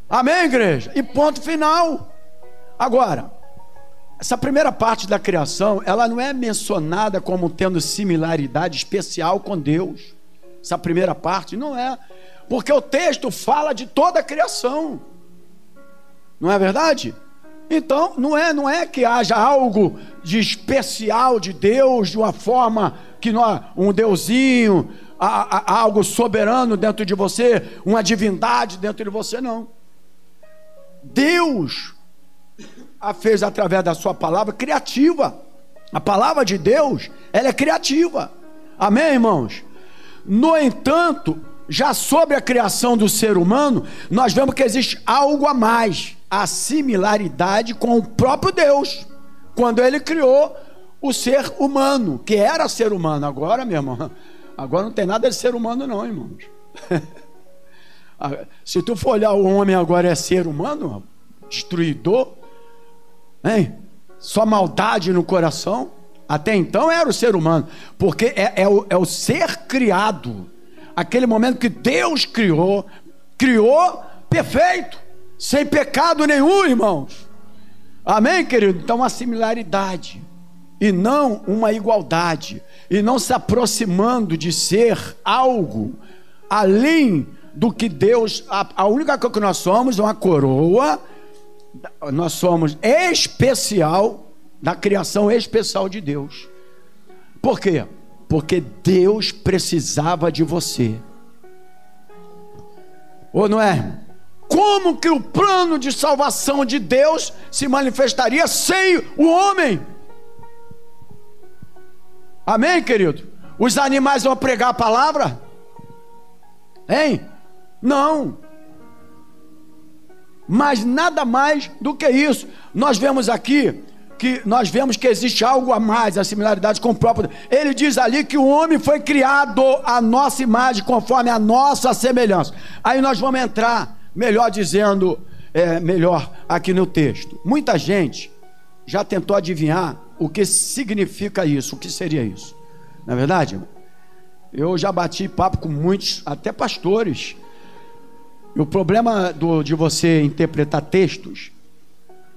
Amém, igreja? E ponto final. Agora, essa primeira parte da criação, ela não é mencionada como tendo similaridade especial com Deus. Essa primeira parte não é, porque o texto fala de toda a criação. Não é verdade? Então, não é que haja algo de especial de Deus, de uma forma que nós, um deusinho, algo soberano dentro de você, uma divindade dentro de você, não. Deus a fez através da sua palavra criativa. A palavra de Deus, ela é criativa. Amém, irmãos? No entanto, já sobre a criação do ser humano, nós vemos que existe algo a mais, a similaridade com o próprio Deus, quando ele criou o ser humano, que era ser humano. Agora, meu irmão, agora não tem nada de ser humano não, irmãos. Se tu for olhar, o homem agora é ser humano, destruidor, hein? Só maldade no coração. Até então era o ser humano, porque é o ser criado. Aquele momento que Deus criou perfeito, sem pecado nenhum, irmãos. Amém, querido? Então uma similaridade e não uma igualdade, e não se aproximando de ser algo além do que Deus. A única coisa que nós somos é uma coroa. Nós somos especial, da criação especial de Deus. Por quê? Porque Deus precisava de você. Ou não é? Como que o plano de salvação de Deus se manifestaria sem o homem? Amém, querido? Os animais vão pregar a palavra? Hein? Não. Mas nada mais do que isso. Nós vemos aqui que existe algo a mais, a similaridade com o próprio Deus. Ele diz ali que o homem foi criado à nossa imagem, conforme a nossa semelhança. Aí nós vamos entrar, melhor dizendo, melhor aqui no texto. Muita gente já tentou adivinhar o que significa isso, o que seria isso. Não é verdade, irmão? Eu já bati papo com muitos, até pastores. E o problema de você interpretar textos,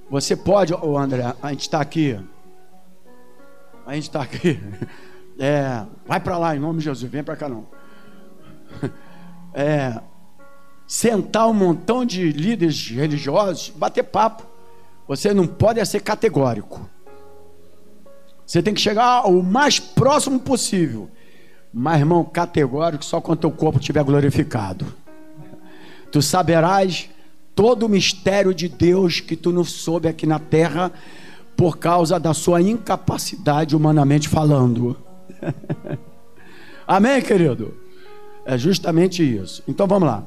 você pode, André, a gente está aqui, vai para lá em nome de Jesus, vem para cá não, sentar um montão de líderes religiosos, bater papo, você não pode ser categórico, você tem que chegar o mais próximo possível, mas irmão, categórico só quando teu corpo estiver glorificado. Tu saberás todo o mistério de Deus que tu não soube aqui na terra por causa da sua incapacidade humanamente falando. Amém, querido? É justamente isso. Então vamos lá.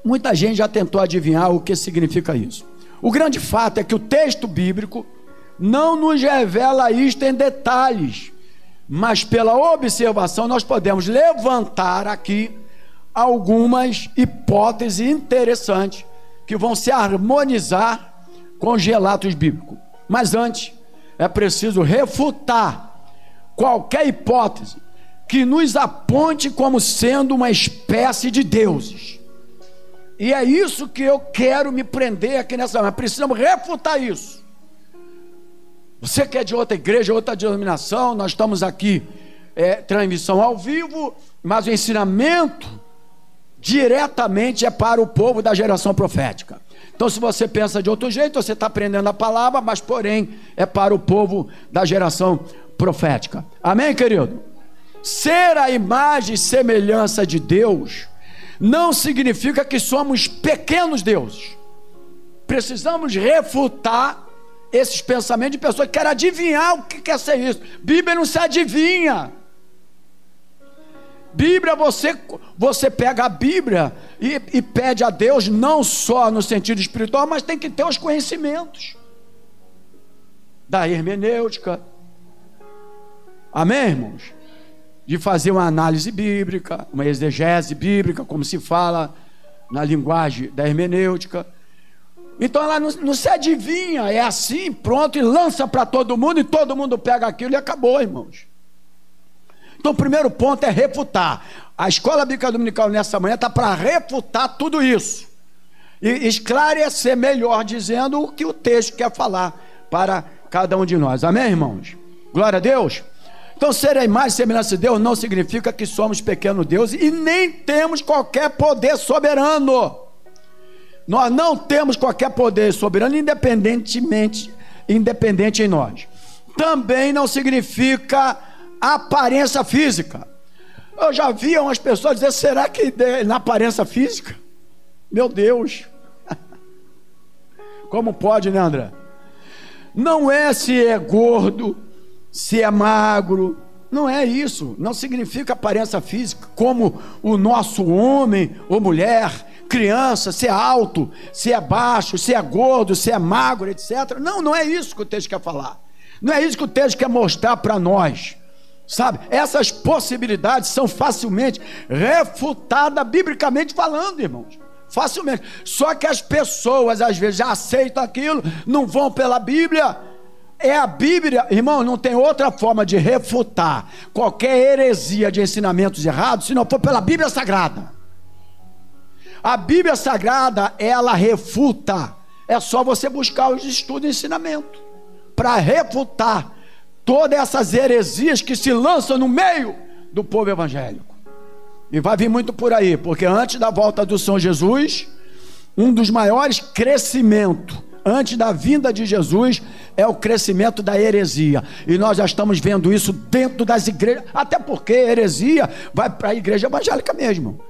Muita gente já tentou adivinhar o que significa isso. O grande fato é que o texto bíblico não nos revela isto em detalhes, mas pela observação nós podemos levantar aqui algumas hipóteses interessantes que vão se harmonizar com os relatos bíblicos. Mas antes é preciso refutar qualquer hipótese que nos aponte como sendo uma espécie de deuses. E é isso que eu quero me prender aqui nessa hora. Precisamos refutar isso. Você que é de outra igreja, outra denominação, nós estamos aqui, transmissão ao vivo, mas o ensinamento diretamente é para o povo da geração profética. Então, se você pensa de outro jeito, você está aprendendo a palavra, mas porém é para o povo da geração profética. Amém, querido? Ser a imagem e semelhança de Deus não significa que somos pequenos deuses. Precisamos refutar esses pensamentos de pessoas que querem adivinhar o que quer ser isso. Bíblia não se adivinha. Bíblia, você pega a Bíblia e pede a Deus, não só no sentido espiritual, mas tem que ter os conhecimentos da hermenêutica. Amém, irmãos? De fazer uma análise bíblica, uma exegese bíblica, como se fala na linguagem da hermenêutica. Então ela não se adivinha, é assim, pronto, e lança para todo mundo, e todo mundo pega aquilo e acabou, irmãos. Então o primeiro ponto é refutar. A escola bíblica dominical nessa manhã está para refutar tudo isso e esclarecer melhor, dizendo o que o texto quer falar para cada um de nós. Amém, irmãos? Glória a Deus. Então ser a imagem e semelhança de Deus não significa que somos pequeno Deus e nem temos qualquer poder soberano. Nós não temos qualquer poder soberano independente em nós. Também não significa aparência física. Eu já vi umas pessoas dizer, será que na aparência física? Meu Deus. Como pode, né, André? Não é se é gordo, se é magro, não é isso. Não significa aparência física, como o nosso homem ou mulher, criança, se é alto, se é baixo, se é gordo, se é magro, etc. Não é isso que o texto quer falar. Não é isso que o texto quer mostrar para nós. Sabe, essas possibilidades são facilmente refutadas biblicamente falando, irmãos. Facilmente. Só que as pessoas às vezes já aceitam aquilo, não vão pela Bíblia. É a Bíblia, irmão, não tem outra forma de refutar qualquer heresia de ensinamentos errados se não for pela Bíblia Sagrada. A Bíblia Sagrada, ela refuta. É só você buscar os estudos e ensinamento para refutar todas essas heresias que se lançam no meio do povo evangélico. E vai vir muito por aí, porque antes da volta do Senhor Jesus, um dos maiores crescimentos antes da vinda de Jesus é o crescimento da heresia, e nós já estamos vendo isso dentro das igrejas, até porque heresia vai para a igreja evangélica mesmo.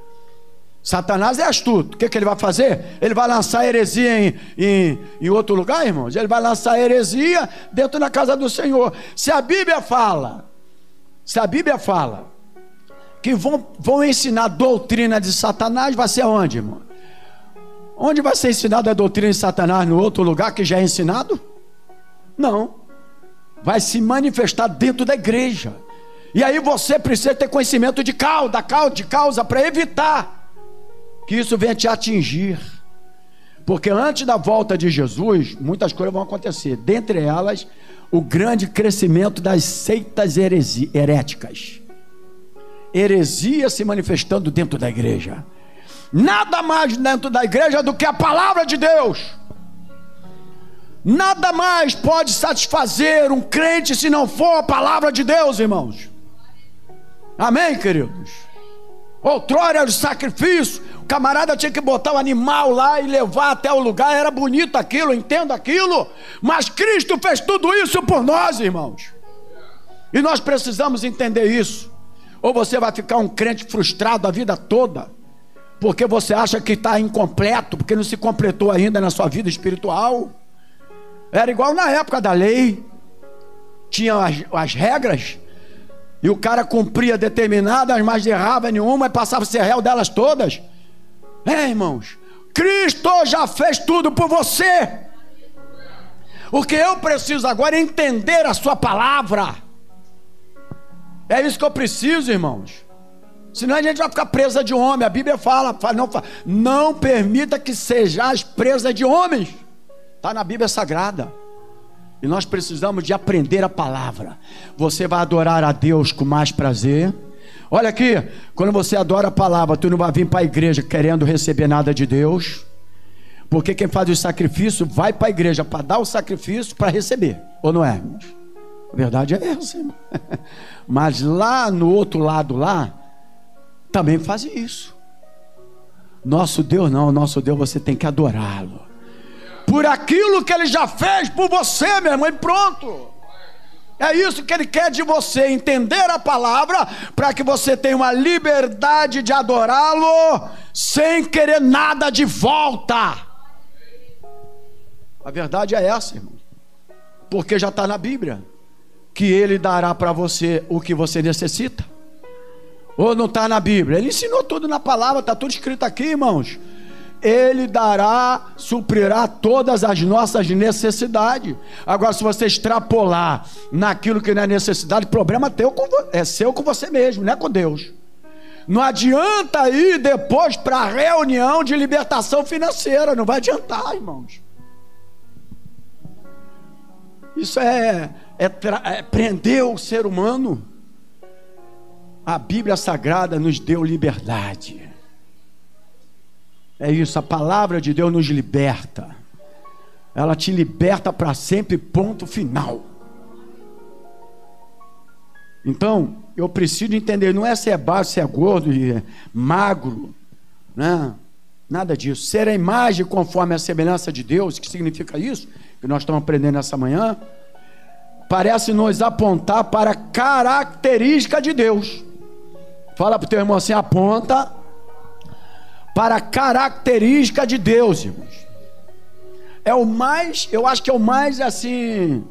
Satanás é astuto. O que ele vai fazer? Ele vai lançar heresia em outro lugar, irmãos. Ele vai lançar heresia dentro da casa do Senhor. Se a Bíblia fala que vão ensinar doutrina de Satanás, vai ser onde, irmão? Onde vai ser ensinada a doutrina de Satanás? No outro lugar que já é ensinado? Não. Vai se manifestar dentro da igreja. E aí você precisa ter conhecimento de causa para evitar que isso venha te atingir. Porque antes da volta de Jesus, muitas coisas vão acontecer. Dentre elas, o grande crescimento das seitas heréticas. Heresia se manifestando dentro da igreja. Nada mais dentro da igreja do que a palavra de Deus. Nada mais pode satisfazer um crente se não for a palavra de Deus, irmãos. Amém, queridos? Outrora era o sacrifício, o camarada tinha que botar o animal lá e levar até o lugar, era bonito aquilo, eu entendo aquilo, mas Cristo fez tudo isso por nós, irmãos. E nós precisamos entender isso. Ou você vai ficar um crente frustrado a vida toda, porque você acha que está incompleto, porque não se completou ainda na sua vida espiritual. Era igual na época da lei, tinha as regras, e o cara cumpria determinadas, mas errava nenhuma, e passava a ser réu delas todas. Irmãos, Cristo já fez tudo por você. O que eu preciso agora é entender a sua palavra. É isso que eu preciso, irmãos. Senão a gente vai ficar presa de homem. A Bíblia fala, não permita que sejais presa de homens. Está na Bíblia Sagrada. E nós precisamos de aprender a palavra. Você vai adorar a Deus com mais prazer. Olha aqui, quando você adora a palavra, tu não vai vir para a igreja querendo receber nada de Deus. Porque quem faz o sacrifício vai para a igreja para dar o sacrifício para receber. Ou não é, irmãos? A verdade é essa, irmão. Mas lá no outro lado lá, também fazem isso. Nosso Deus não, nosso Deus você tem que adorá-lo por aquilo que ele já fez por você, meu irmão, e pronto. É isso que ele quer de você, entender a palavra, para que você tenha uma liberdade de adorá-lo, sem querer nada de volta. A verdade é essa, irmão, porque já está na Bíblia, que ele dará para você o que você necessita. Ou não está na Bíblia? Ele ensinou tudo na palavra, está tudo escrito aqui, irmãos. Ele dará, suprirá todas as nossas necessidades. Agora, se você extrapolar naquilo que não é necessidade, o problema é seu com você mesmo, não é com Deus. Não adianta ir depois para a reunião de libertação financeira. Não vai adiantar, irmãos. Isso é prender o ser humano. A Bíblia Sagrada nos deu liberdade. É isso, a palavra de Deus nos liberta. Ela te liberta para sempre, ponto final. Então, eu preciso entender, não é se é baixo, se é gordo, magro, né? Nada disso. Ser a imagem conforme a semelhança de Deus, que significa isso, que nós estamos aprendendo essa manhã, parece nos apontar para a característica de Deus. Fala para o teu irmão assim, aponta para a característica de Deus, irmãos. É o mais, eu acho que é o mais assim,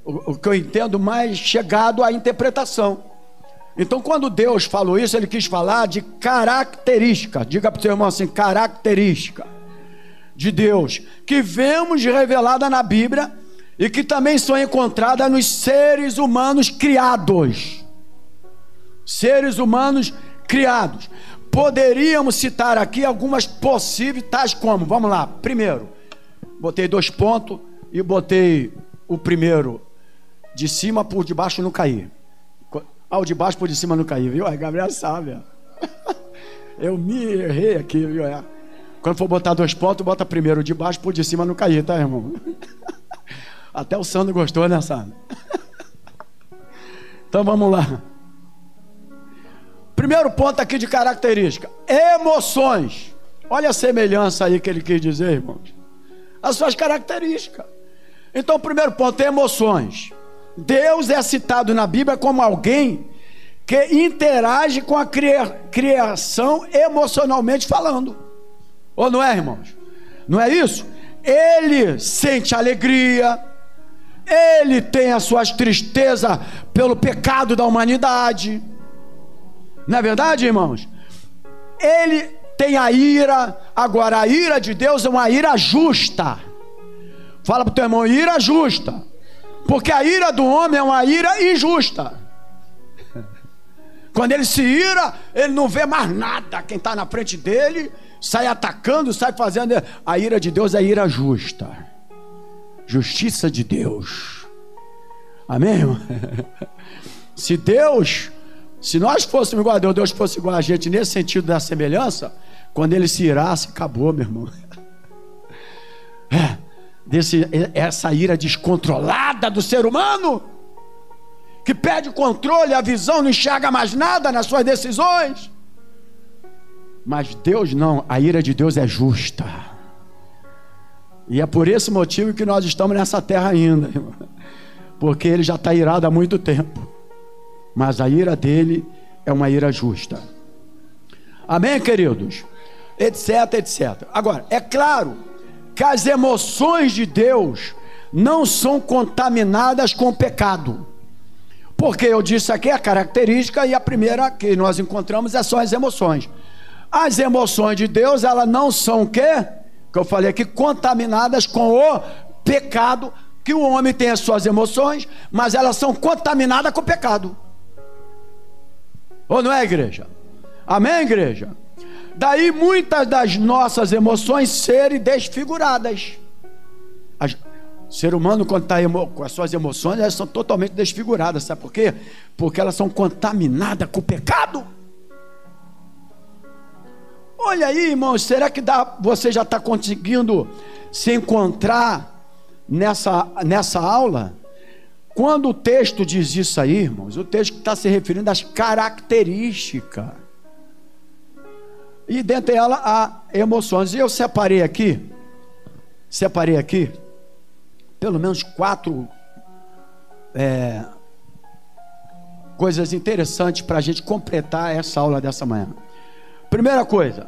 o que eu entendo mais chegado à interpretação. Então, quando Deus falou isso, Ele quis falar de característica. Diga para o seu irmão assim, característica de Deus, que vemos revelada na Bíblia e que também são encontradas nos seres humanos criados. Seres humanos criados. Poderíamos citar aqui algumas possíveis, tais como, vamos lá, primeiro, botei 2 pontos e botei o primeiro de cima por debaixo não cair. O de baixo por de cima não cair, viu? A Gabriel sabe. Eu me errei aqui, viu? Quando for botar 2 pontos, bota primeiro de baixo por de cima não cair, tá, irmão? Até o Sandro gostou, né, Sandro? Então vamos lá. Primeiro ponto aqui de característica: emoções. Olha a semelhança aí que ele quis dizer, irmãos. As suas características. Então, o primeiro ponto é emoções. Deus é citado na Bíblia como alguém que interage com a criação emocionalmente falando. Ou não é, irmãos? Não é isso? Ele sente alegria, ele tem as suas tristezas pelo pecado da humanidade. Não é verdade, irmãos? Ele tem a ira. Agora, a ira de Deus é uma ira justa. Fala para o teu irmão, ira justa. Porque a ira do homem é uma ira injusta. Quando ele se ira, ele não vê mais nada. Quem está na frente dele sai atacando, sai fazendo. A ira de Deus é ira justa. Justiça de Deus. Amém, irmão? Se nós fôssemos igual a Deus, Deus fosse igual a gente nesse sentido da semelhança, quando ele se irasse, acabou, meu irmão. Essa ira descontrolada do ser humano, que perde o controle, a visão, não enxerga mais nada nas suas decisões. Mas Deus não, a ira de Deus é justa. E é por esse motivo que nós estamos nessa terra ainda, irmão. Porque ele já está irado há muito tempo. Mas a ira dele é uma ira justa. Amém, queridos? Etc, etc. Agora, é claro que as emoções de Deus não são contaminadas com o pecado. Porque eu disse aqui a característica, e a primeira que nós encontramos são as emoções. As emoções de Deus, elas não são o quê? Que eu falei aqui, contaminadas com o pecado, que o homem tem as suas emoções, mas elas são contaminadas com o pecado. Ou não é, igreja? Amém, igreja? Daí muitas das nossas emoções serem desfiguradas. O ser humano, quando está com as suas emoções, elas são totalmente desfiguradas. Sabe por quê? Porque elas são contaminadas com o pecado. Olha aí, irmãos, será que você já está conseguindo se encontrar nessa aula? Quando o texto diz isso aí, irmãos, o texto está se referindo às características. E dentre elas há emoções. E eu separei aqui, pelo menos 4 coisas interessantes para a gente completar essa aula dessa manhã. Primeira coisa,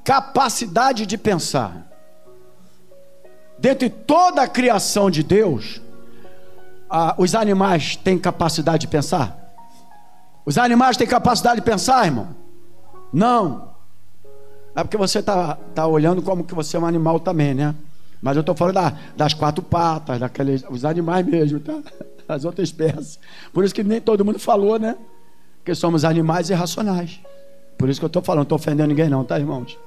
capacidade de pensar. Dentre toda a criação de Deus, os animais têm capacidade de pensar? Os animais têm capacidade de pensar, irmão? Não. É porque você está olhando como que você é um animal também, né? Mas eu estou falando das 4 patas, os animais mesmo, tá? As outras espécies. Por isso que nem todo mundo falou, né? Que somos animais irracionais. por isso que eu estou falando, não estou ofendendo ninguém não, tá, irmãos?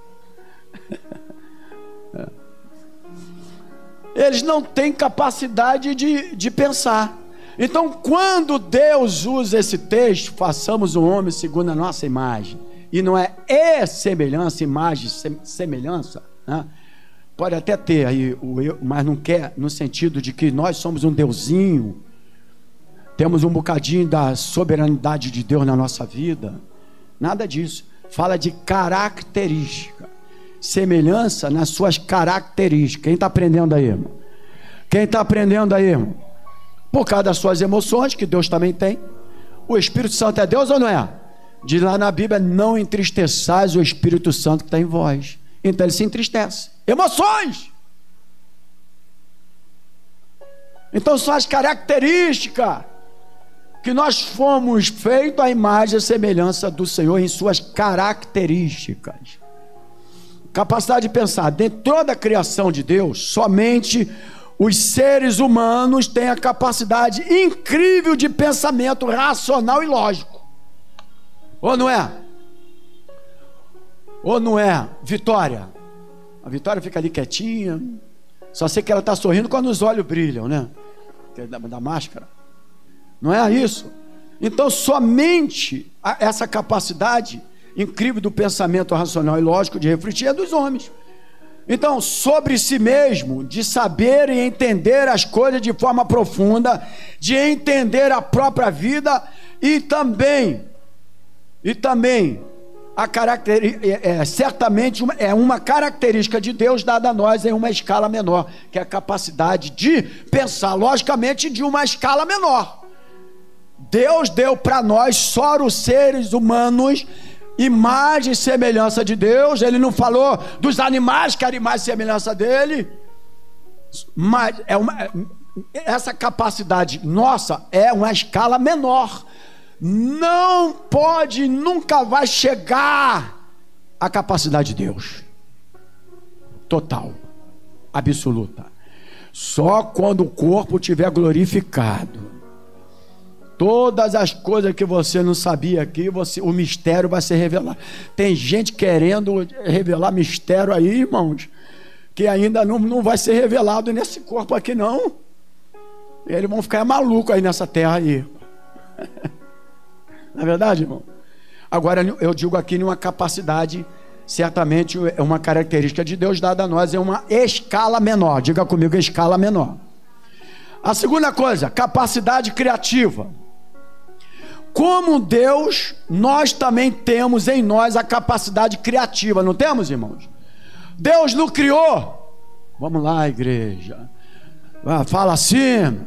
Eles não têm capacidade de pensar. Então, quando Deus usa esse texto, façamos o homem segundo a nossa imagem, e não é semelhança, imagem, semelhança, né? Pode até ter aí, mas não quer, no sentido de que nós somos um deusinho, temos um bocadinho da soberanidade de Deus na nossa vida. Nada disso. Fala de característica. Semelhança nas suas características. Quem está aprendendo aí, irmão? Quem está aprendendo aí, irmão? Por causa das suas emoções, que Deus também tem. O Espírito Santo é Deus ou não é? Diz lá na Bíblia, não entristeçais o Espírito Santo que está em vós. Então ele se entristece. Emoções! Então são as características que nós fomos feitos à imagem e semelhança do Senhor em suas características. Capacidade de pensar. Dentro da criação de Deus, somente os seres humanos têm a capacidade incrível de pensamento racional e lógico. Ou não é? Ou não é, Vitória? A Vitória fica ali quietinha. Só sei que ela está sorrindo quando os olhos brilham, né? Da máscara. Não é isso? Então somente essa capacidade incrível do pensamento racional e lógico de refletir é dos homens. Então, sobre si mesmo, de saber e entender as coisas de forma profunda, de entender a própria vida e também certamente é uma característica de Deus dada a nós em uma escala menor, que é a capacidade de pensar logicamente de uma escala menor. Deus deu para nós, só os seres humanos, imagem e semelhança de Deus. Ele não falou dos animais que eram imagem e semelhança dele, mas essa capacidade nossa é uma escala menor. Não pode, nunca vai chegar à capacidade de Deus total, absoluta. Só quando o corpo estiver glorificado, todas as coisas que você não sabia aqui, o mistério vai ser revelado. Tem gente querendo revelar mistério aí, irmãos, que ainda não vai ser revelado nesse corpo aqui não. Eles vão ficar malucos aí nessa terra aí. Não é verdade, irmão? Agora eu digo aqui numa capacidade, certamente é uma característica de Deus dada a nós, é uma escala menor. Diga comigo, escala menor. A segunda coisa, capacidade criativa. Como Deus, nós também temos em nós a capacidade criativa, não temos, irmãos? Deus nos criou. Vamos lá, igreja. Fala assim.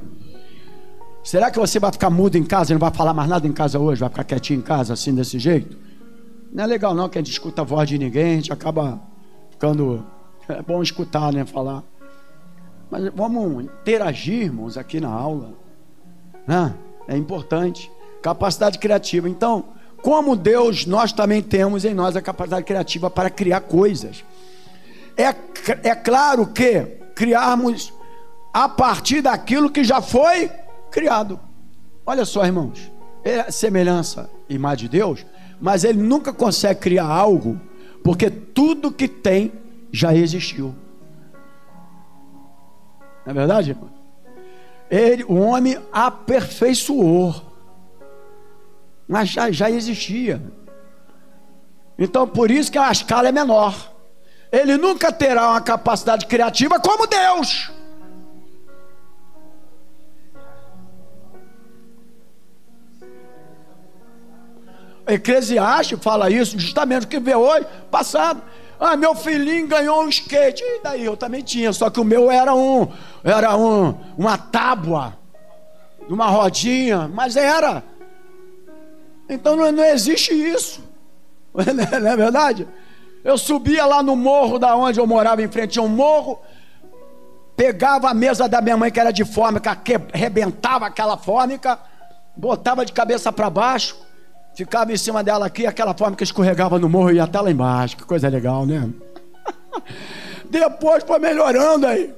Será que você vai ficar mudo em casa e não vai falar mais nada em casa hoje? Vai ficar quietinho em casa assim, desse jeito? Não é legal não, que a gente escuta a voz de ninguém, a gente acaba ficando... É bom escutar, né, falar. Mas vamos interagir, irmãos, aqui na aula, né? É importante. Capacidade criativa. Então, como Deus, nós também temos em nós a capacidade criativa para criar coisas. É claro que criarmos a partir daquilo que já foi criado. Olha só, irmãos, é semelhança e imagem de Deus, mas ele nunca consegue criar algo, porque tudo que tem já existiu. Não é verdade, irmão? O homem aperfeiçoou, mas já existia. Então por isso que a escala é menor. Ele nunca terá uma capacidade criativa como Deus. Eclesiastes fala isso justamente, o que vê hoje, passado. Meu filhinho ganhou um skate. E daí? Eu também tinha, só que o meu era uma tábua, uma rodinha, mas era. Então não existe isso. Não é verdade? Eu subia lá no morro da onde eu morava, em frente a um morro, pegava a mesa da minha mãe, que era de fórmica, que arrebentava aquela fórmica, botava de cabeça para baixo, ficava em cima dela aqui, aquela fórmica escorregava no morro e ia até lá embaixo. Que coisa legal, né? Depois foi melhorando aí.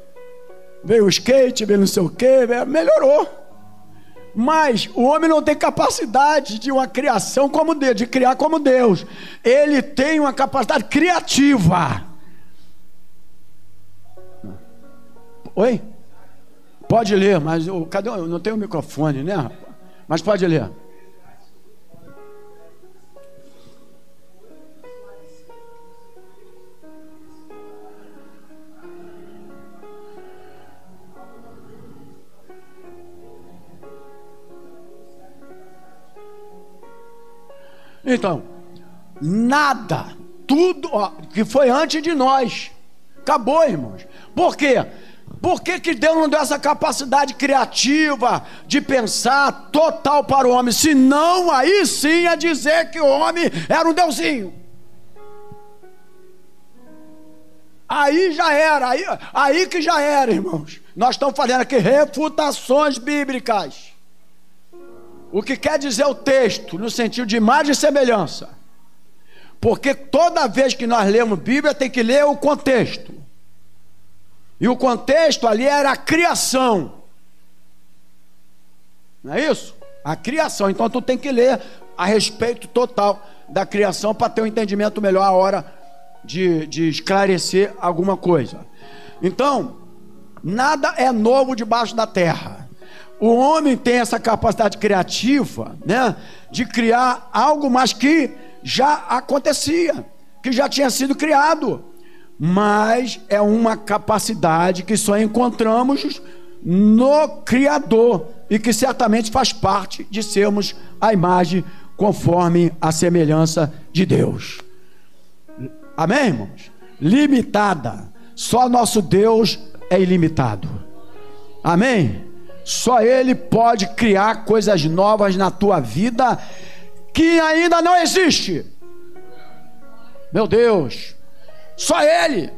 Veio o skate, veio não sei o que, melhorou. Mas o homem não tem capacidade de uma criação como Deus, de criar como Deus. Ele tem uma capacidade criativa. Oi? Pode ler, mas cadê? Não tem o microfone, né? Mas pode ler. Então, nada, tudo que foi antes de nós, acabou, irmãos. Por quê? Por que Deus não deu essa capacidade criativa de pensar total para o homem? Senão, aí sim ia dizer que o homem era um deusinho. Aí já era, aí que já era, irmãos. Nós estamos fazendo aqui refutações bíblicas. O que quer dizer o texto, no sentido de imagem e semelhança. Porque toda vez que nós lemos Bíblia, tem que ler o contexto. E o contexto ali era a criação. Não é isso? A criação. Então tu tem que ler a respeito total da criação para ter um entendimento melhor a hora de esclarecer alguma coisa. Então, nada é novo debaixo da terra. O homem tem essa capacidade criativa, né, de criar algo, mas que já acontecia, que já tinha sido criado. Mas é uma capacidade que só encontramos no Criador e que certamente faz parte de sermos a imagem conforme a semelhança de Deus. Amém, irmãos? Limitada. Só nosso Deus é ilimitado. Amém? Só Ele pode criar coisas novas na tua vida que ainda não existe. Meu Deus, só Ele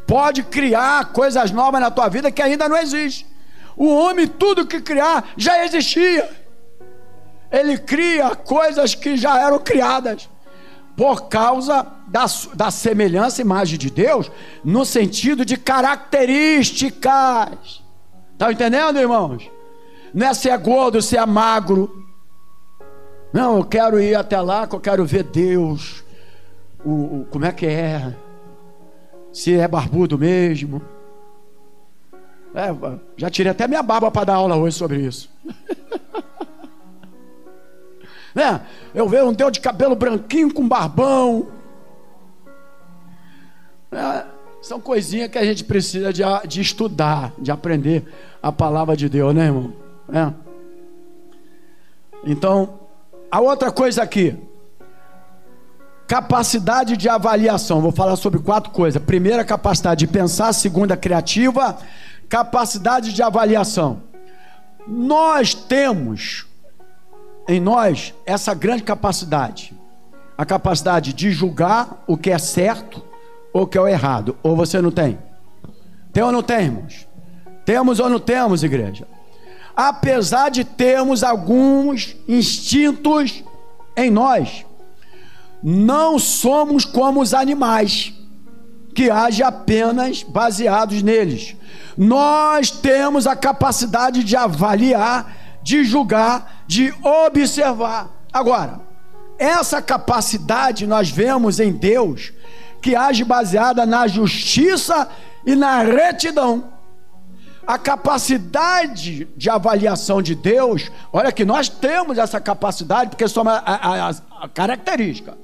pode criar coisas novas na tua vida que ainda não existe. O homem, tudo que criar já existia. Ele cria coisas que já eram criadas por causa da semelhança e imagem de Deus, no sentido de características. Está entendendo, irmãos? Não é se é gordo, se é magro. Não, eu quero ir até lá, que eu quero ver Deus. Como é que é? Se é barbudo mesmo. Já tirei até minha barba para dar aula hoje sobre isso. Né? Eu vejo um Deus de cabelo branquinho com barbão. São coisinhas que a gente precisa de estudar, de aprender a palavra de Deus, né, irmão? Então, a outra coisa aqui, capacidade de avaliação. Vou falar sobre 4 coisas. Primeira, capacidade de pensar. Segunda, criativa. Capacidade de avaliação. Nós temos em nós essa grande capacidade, a capacidade de julgar o que é certo ou o que é o errado. Ou você não tem? Tem ou não tem, irmãos? Temos ou não temos, igreja? Apesar de termos alguns instintos em nós, não somos como os animais, que agem apenas baseados neles. Nós temos a capacidade de avaliar, de julgar, de observar. Agora, essa capacidade nós vemos em Deus, que age baseada na justiça e na retidão. A capacidade de avaliação de Deus, olha que nós temos essa capacidade, porque somos a característica.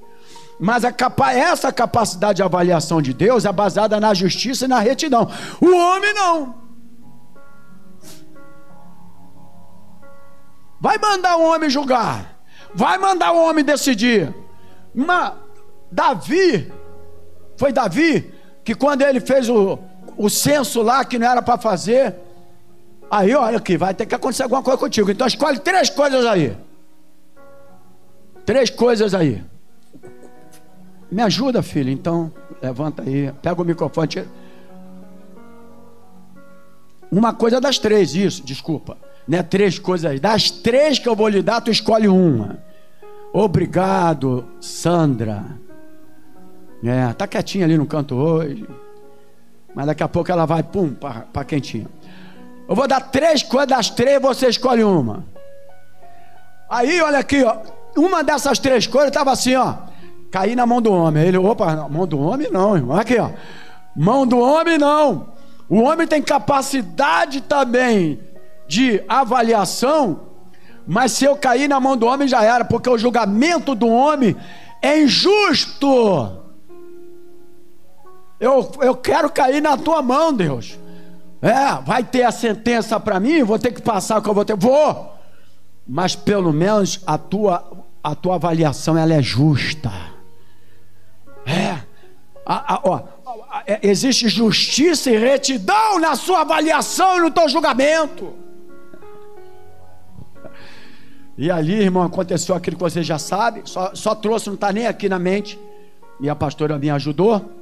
Mas essa capacidade de avaliação de Deus é baseada na justiça e na retidão. O homem não. Vai mandar o homem julgar, vai mandar o homem decidir. Mas foi Davi que quando ele fez o censo lá que não era para fazer, aí olha aqui, vai ter que acontecer alguma coisa contigo. Então escolhe 3 coisas aí. 3 coisas aí. Me ajuda, filho. Então levanta aí, pega o microfone, tira. Uma coisa das 3, isso, desculpa. Não é 3 coisas aí. Das 3 que eu vou lhe dar, tu escolhe uma. Obrigado, Sandra. Tá quietinha ali no canto hoje, mas daqui a pouco ela vai, para quentinha. Eu vou dar 3 coisas, das 3 você escolhe uma. Aí, olha aqui, ó, uma dessas três coisas estava assim, ó, cair na mão do homem. Ele, opa, mão do homem não, irmão. Aqui, ó, mão do homem não. O homem tem capacidade também de avaliação, mas se eu cair na mão do homem já era, porque o julgamento do homem é injusto. Eu quero cair na tua mão, Deus. Vai ter a sentença para mim, vou ter que passar o que eu vou ter. Vou. Mas pelo menos a tua avaliação ela é justa. Existe justiça e retidão na sua avaliação e no teu julgamento. E ali, irmão, aconteceu aquilo que você já sabe. Só trouxe, não está nem aqui na mente. E a pastora me ajudou.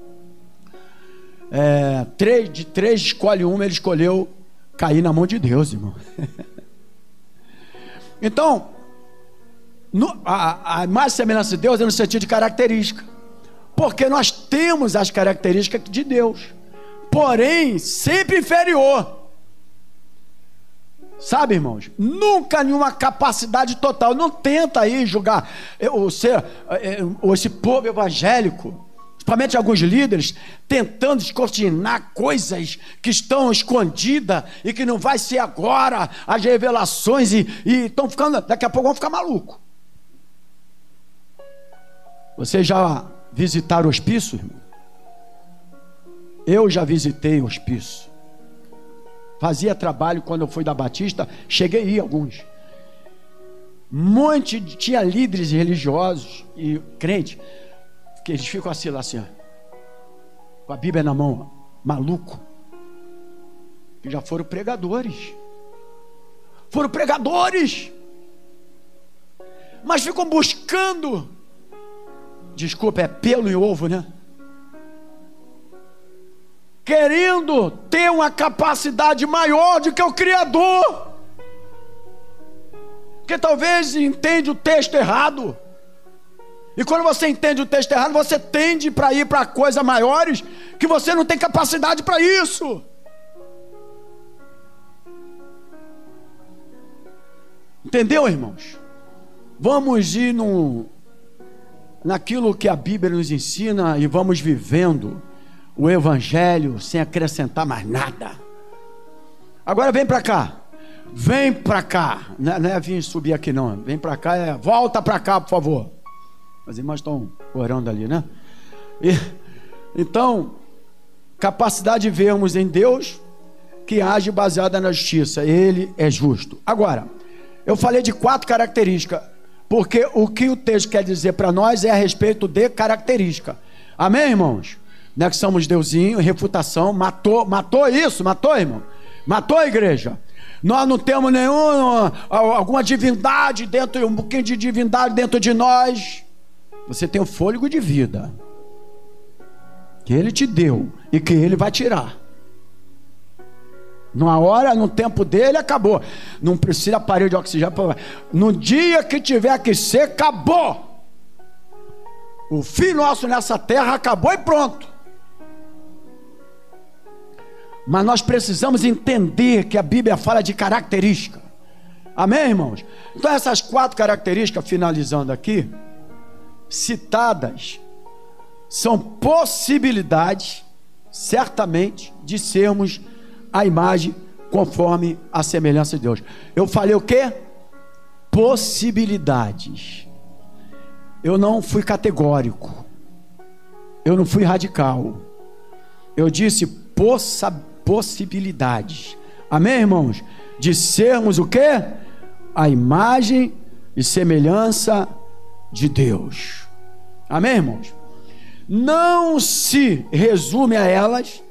De três escolhe uma, ele escolheu cair na mão de Deus, irmão. Então, a mais semelhança de Deus é no sentido de característica, porque nós temos as características de Deus, porém sempre inferior. Sabe, irmãos, nunca nenhuma capacidade total. Não tenta aí julgar esse povo evangélico, principalmente alguns líderes, tentando descortinar coisas que estão escondidas e que não vai ser agora as revelações, e estão ficando, daqui a pouco vão ficar malucos. Vocês já visitaram o hospício, irmão? Eu já visitei o hospício. Fazia trabalho quando eu fui da Batista, cheguei a ir alguns. Tinha líderes religiosos e crentes, que eles ficam assim, lá assim, ó, com a Bíblia na mão, ó, maluco, que já foram pregadores, mas ficam buscando, desculpa, é pelo em ovo, né? Querendo ter uma capacidade maior do que o Criador, que talvez entende o texto errado. E quando você entende o texto errado, você tende para ir para coisas maiores que você não tem capacidade para isso. Entendeu, irmãos? Vamos ir naquilo que a Bíblia nos ensina e vamos vivendo o Evangelho sem acrescentar mais nada. Agora vem para cá. Vem para cá. Não é vir subir aqui não. Vem para cá, volta para cá, por favor. As irmãs estão orando ali, né? Então, capacidade de vermos em Deus que age baseada na justiça. Ele é justo. Agora, eu falei de 4 características, porque o que o texto quer dizer para nós é a respeito de característica. Amém, irmãos? Não é que somos deusinho, refutação, matou isso, matou, irmão? Matou a igreja. Nós não temos alguma divindade dentro, um pouquinho de divindade dentro de nós. Você tem o fôlego de vida que Ele te deu e que Ele vai tirar. Numa hora, no tempo dele, acabou. Não precisa aparelho de oxigênio. No dia que tiver que ser, acabou. O fim nosso nessa terra acabou e pronto. Mas nós precisamos entender que a Bíblia fala de característica. Amém, irmãos? Então essas 4 características, finalizando aqui, citadas, são possibilidades, certamente, de sermos a imagem conforme a semelhança de Deus. Eu falei o quê? Possibilidades. Eu não fui categórico, eu não fui radical, eu disse possibilidades. Amém, irmãos? De sermos o quê? A imagem e semelhança de Deus. Amém, irmãos? Não se resume a elas,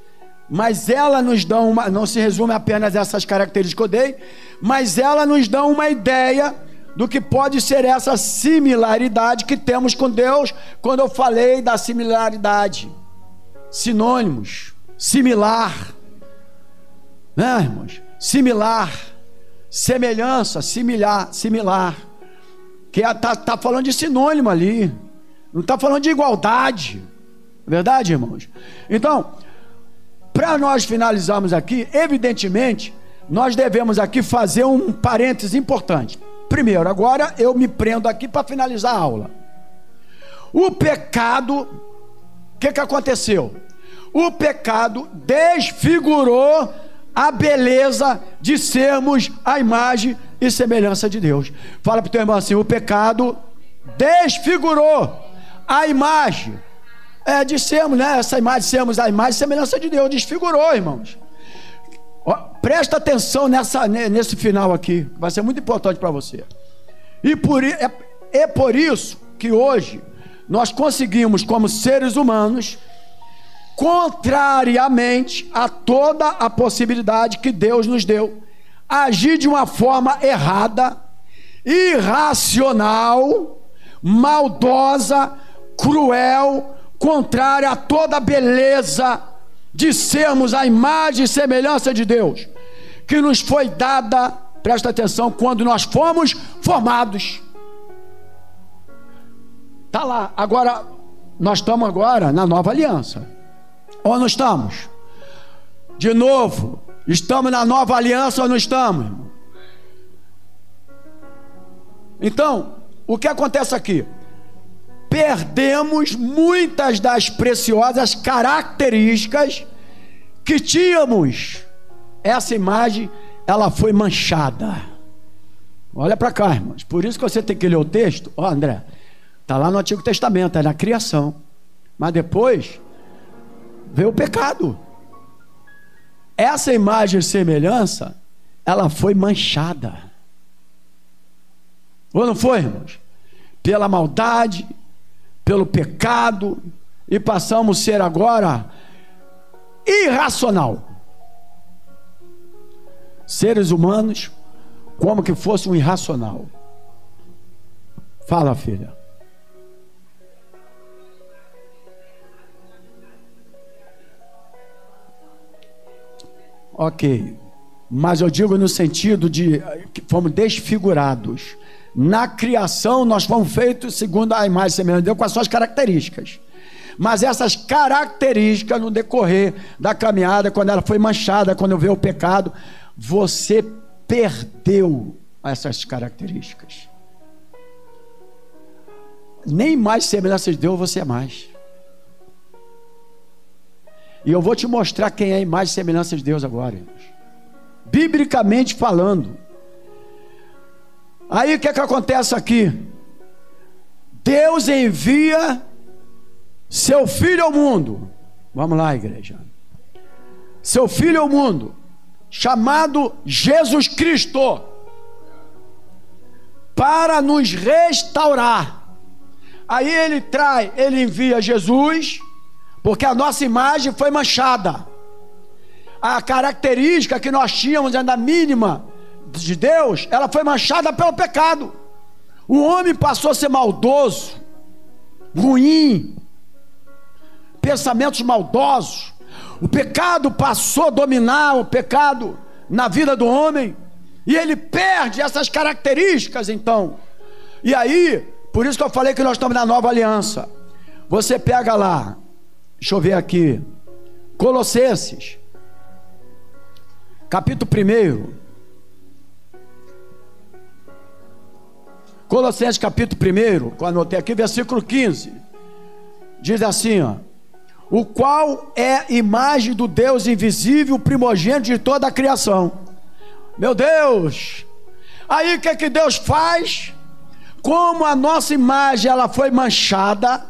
mas ela nos dá não se resume apenas a essas características que eu dei, mas ela nos dá uma ideia do que pode ser essa similaridade que temos com Deus. Quando eu falei da similaridade, sinônimos, similar, né, irmãos? Similar, semelhança, similar, que tá falando de sinônimo ali, não está falando de igualdade, verdade, irmãos? Então, para nós finalizarmos aqui, evidentemente, nós devemos aqui fazer um parêntese importante. primeiro, agora eu me prendo aqui para finalizar a aula. O pecado, o que aconteceu? O pecado desfigurou a beleza de sermos a imagem e semelhança de Deus. Fala para o teu irmão assim: o pecado desfigurou a imagem de sermos, né? Essa imagem de sermos a imagem e semelhança de Deus, desfigurou, irmãos. Ó, presta atenção nesse final aqui, vai ser muito importante para você. E por isso que hoje nós conseguimos, como seres humanos, contrariamente a toda a possibilidade que Deus nos deu, agir de uma forma errada, irracional, maldosa, cruel, contrária a toda a beleza de sermos a imagem e semelhança de Deus, que nos foi dada, presta atenção, quando nós fomos formados. Está lá. Agora, nós estamos agora na nova aliança. Ou não estamos? De novo, estamos na nova aliança ou não estamos? Então, o que acontece aqui? Perdemos muitas das preciosas características que tínhamos. Essa imagem, ela foi manchada. Olha para cá, irmãos. Por isso que você tem que ler o texto. Ó, André, está lá no Antigo Testamento, é na criação. Mas depois veio o pecado. Essa imagem e semelhança, ela foi manchada. Ou não foi, irmãos? Pela maldade, pelo pecado, e passamos a ser agora irracional. Seres humanos, como que fosse um irracional. Fala, filha. Ok, mas eu digo no sentido de que fomos desfigurados. Na criação nós fomos feitos segundo a imagem e semelhança de Deus, com as suas características. Mas essas características, no decorrer da caminhada, quando ela foi manchada, quando veio o pecado, você perdeu essas características. Nem mais semelhança de Deus você é mais. E eu vou te mostrar quem é a imagem e semelhança de Deus agora, irmãos. Biblicamente falando. Aí o que acontece aqui? Deus envia seu Filho ao mundo. Vamos lá, igreja. Seu Filho ao mundo, chamado Jesus Cristo, para nos restaurar. Aí ele envia Jesus, porque a nossa imagem foi manchada. A característica que nós tínhamos, ainda mínima, de Deus, ela foi manchada pelo pecado. O homem passou a ser maldoso, ruim, pensamentos maldosos. O pecado passou a dominar o pecado na vida do homem, e ele perde essas características, então. E aí, por isso que eu falei que nós estamos na nova aliança. Você pega lá, deixa eu ver aqui, Colossenses, capítulo 1. Colossenses capítulo 1, quando eu anotei aqui, versículo 15, diz assim, ó: o qual é imagem do Deus invisível, primogênito de toda a criação. Meu Deus! Aí o que Deus faz? Como a nossa imagem ela foi manchada,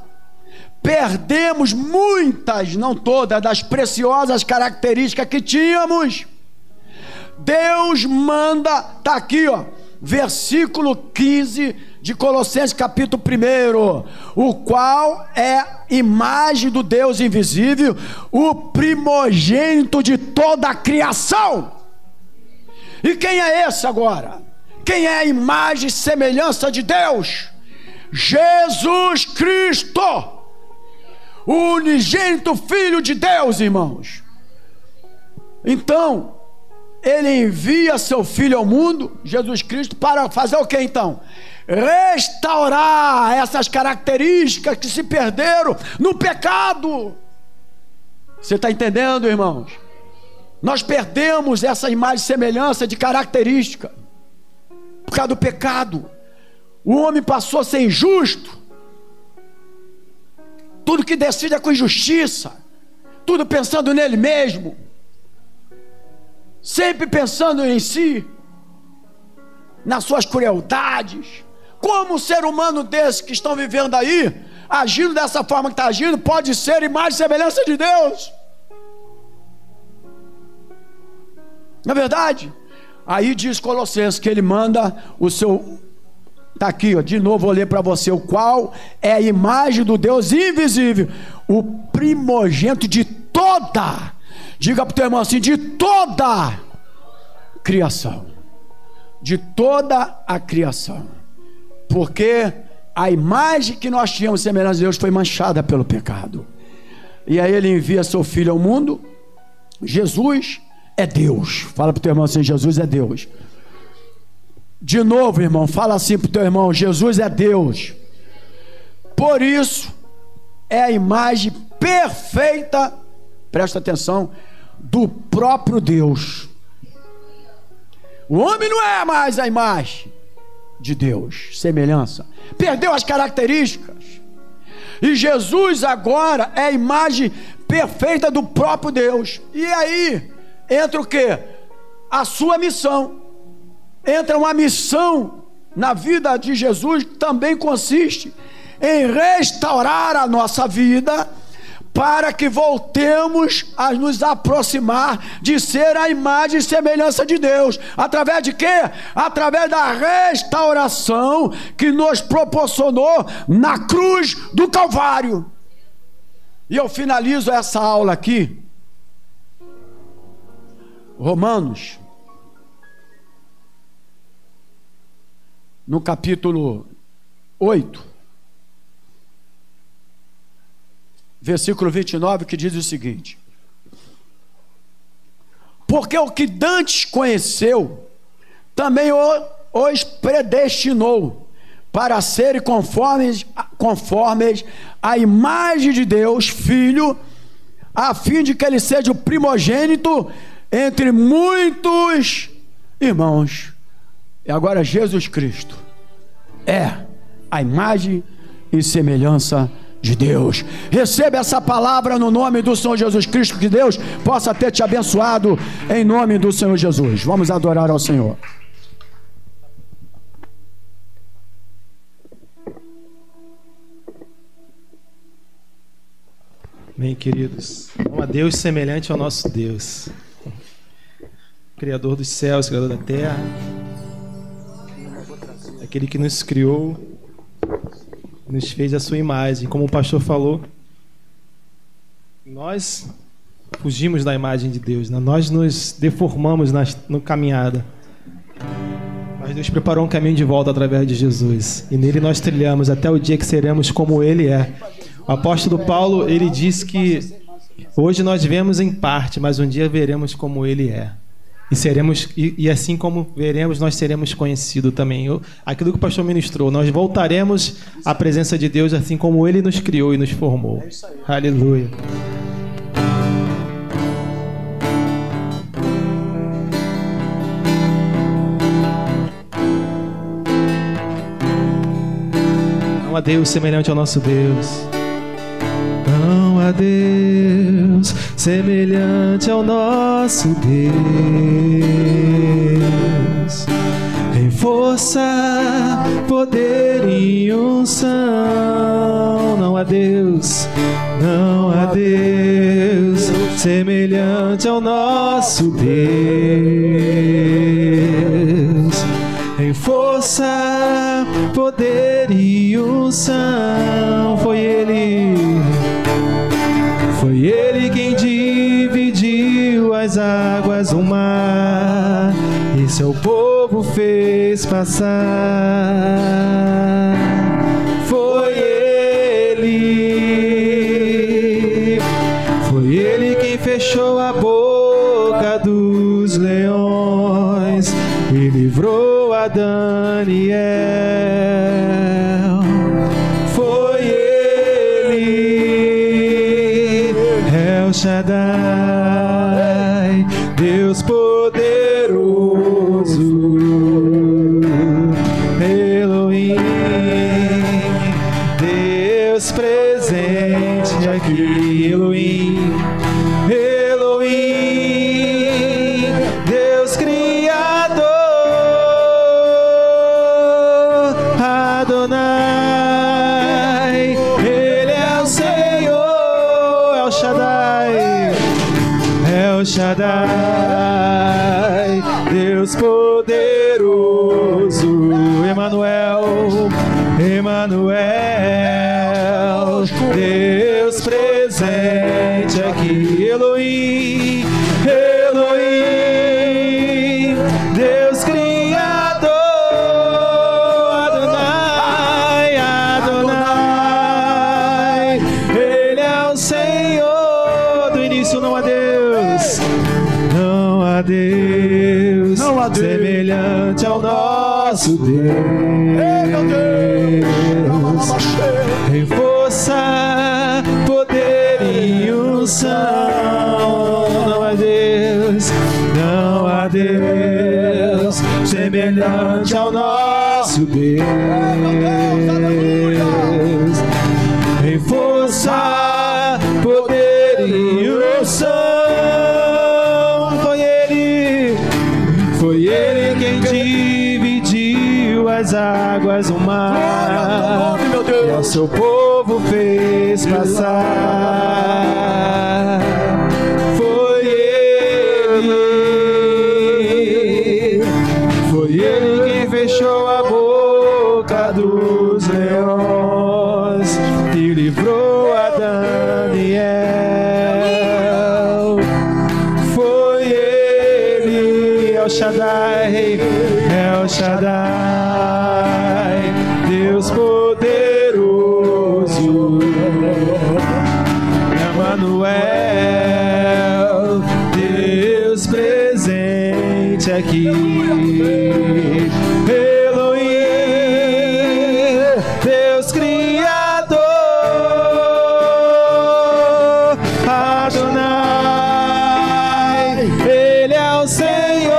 perdemos muitas, não todas, das preciosas características que tínhamos. Deus manda, está aqui, ó, versículo 15 de Colossenses capítulo 1, o qual é imagem do Deus invisível, o primogênito de toda a criação. E quem é esse agora? Quem é a imagem e semelhança de Deus? Jesus Cristo, o unigênito Filho de Deus, irmãos. Então, ele envia seu Filho ao mundo, Jesus Cristo, para fazer o que então? Restaurar essas características que se perderam no pecado. Você está entendendo, irmãos? Nós perdemos essa imagem e semelhança de característica. por causa do pecado. O homem passou a ser injusto. Tudo que decide é com injustiça. Tudo pensando nele mesmo. Sempre pensando em si. Nas suas crueldades. Como um ser humano desse que estão vivendo aí, agindo dessa forma que está agindo, pode ser imagem e semelhança de Deus? Não é verdade? Aí diz Colossenses que ele manda o seu... Está aqui, ó, de novo vou ler para você. O qual é a imagem do Deus invisível, o primogênito de toda, diga para o teu irmão assim, de toda criação. De toda a criação. Porque a imagem que nós tínhamos semelhança de Deus foi manchada pelo pecado. E aí ele envia seu filho ao mundo. Jesus é Deus. Fala para o teu irmão assim, Jesus é Deus. De novo, irmão, fala assim para o teu irmão, Jesus é Deus. Por isso, é a imagem perfeita, presta atenção, do próprio Deus. O homem não é mais a imagem de Deus, semelhança. Perdeu as características. E Jesus agora é a imagem perfeita do próprio Deus. E aí, entra o quê? A sua missão. Entra uma missão na vida de Jesus que também consiste em restaurar a nossa vida para que voltemos a nos aproximar de ser a imagem e semelhança de Deus. Através de quê? Através da restauração que nos proporcionou na cruz do Calvário. E eu finalizo essa aula aqui. Romanos, no capítulo 8, versículo 29, que diz o seguinte: porque o que dantes conheceu, também os predestinou para serem conformes à imagem de Deus, Filho, a fim de que ele seja o primogênito entre muitos irmãos. E agora Jesus Cristo é a imagem e semelhança de Deus. Receba essa palavra no nome do Senhor Jesus Cristo, que Deus possa ter te abençoado em nome do Senhor Jesus. Vamos adorar ao Senhor. Bem, queridos, não há Deus semelhante ao nosso Deus, Criador dos céus, Criador da terra, aquele que nos criou, nos fez a sua imagem. Como o pastor falou, nós fugimos da imagem de Deus, né? Nós nos deformamos no caminhada, mas Deus preparou um caminho de volta através de Jesus, e nele nós trilhamos até o dia que seremos como Ele é. O apóstolo Paulo, ele diz que hoje nós vemos em parte, mas um dia veremos como Ele é. E assim como veremos, nós seremos conhecidos também. Aquilo que o pastor ministrou, nós voltaremos à presença de Deus assim como Ele nos criou e nos formou. Aleluia. Não há Deus semelhante ao nosso Deus. Não há Deus semelhante ao nosso Deus. Em força, poder e unção. Não há Deus semelhante ao nosso Deus. Em força, poder e unção. Foi Ele quem dividiu as águas do mar e seu povo fez passar. Foi Ele quem fechou a boca dos leões e livrou a Daniel. Shaddai, Deus poderoso. presente aqui. Elohim, Elohim, Deus Criador, Adonai, Ele é o Senhor, El Shaddai, El Shaddai, Deus poderoso, Emanuel, Emanuel, Deus presente aqui. Elohim, Elohim, Deus Criador, Adonai, Adonai, Ele é o Senhor. Do início não há Deus, não há Deus, Não há Deus semelhante ao nosso Deus. Em força, poder e unção, não há Deus, não há Deus semelhante ao nosso Deus. Em força, poder e unção, foi Ele quem dividiu as águas do mar e ao seu povo fez passar. Foi Ele quem fechou a boca dos leões e livrou a Daniel. Foi Ele, El Shaddai, El Shaddai, Deus poderoso, Emanuel, Deus presente aqui. Elohim, Deus Criador, Adonai, Ele é o Senhor,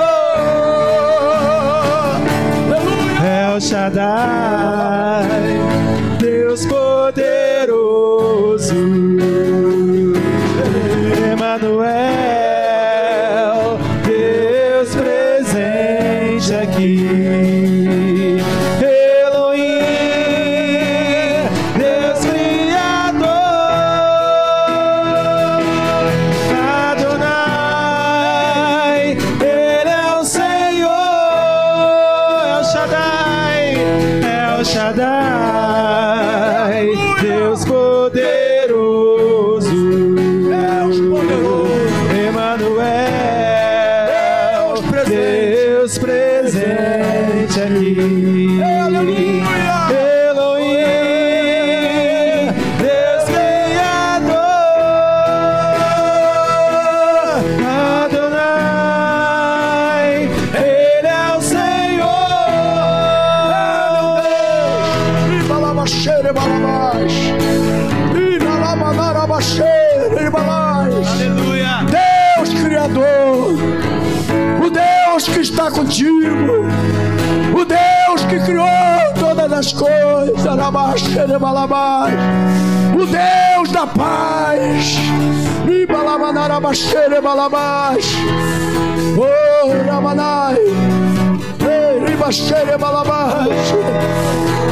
El Shaddai, Deus poderoso, Emanuel, Deus presente aqui. Elohim, Deus Criador, Adonai, Ele é o Senhor, El Shaddai, El Shaddai, Deus poderoso, Emanuel, Deus presente aqui. Elohim, Deus Criador, Adonai, Ele é o Senhor. Aleluia. Deus Criador, o Deus que está contigo, o Deus que criou todas as coisas, o Deus da paz, oh Ramanai,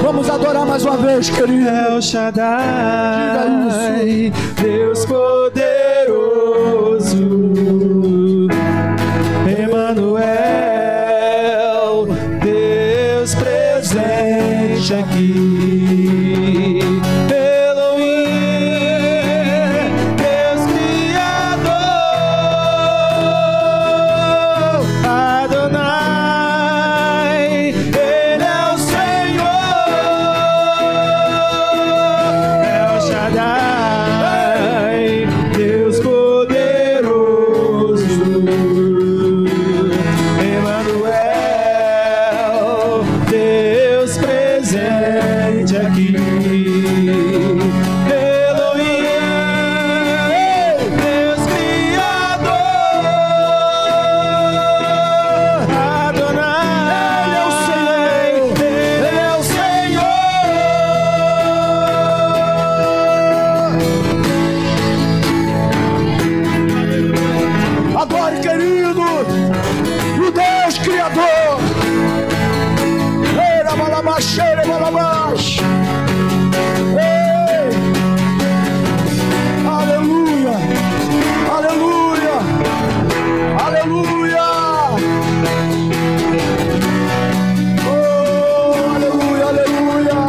vamos adorar mais uma vez, querido. El Shaddai, Deus poderoso, Emanuel, Deus presente aqui. Elohim, Deus Criador, Adonai, Ele é o Senhor, El Shaddai, Deus poderoso, Emanuel, Deus presente aqui. Elohim, Deus Criador, Adonai, Ele é o Senhor, Ele é o Senhor, Rabaxere, Balabás. Aleluia, aleluia, aleluia. Oh, aleluia, aleluia.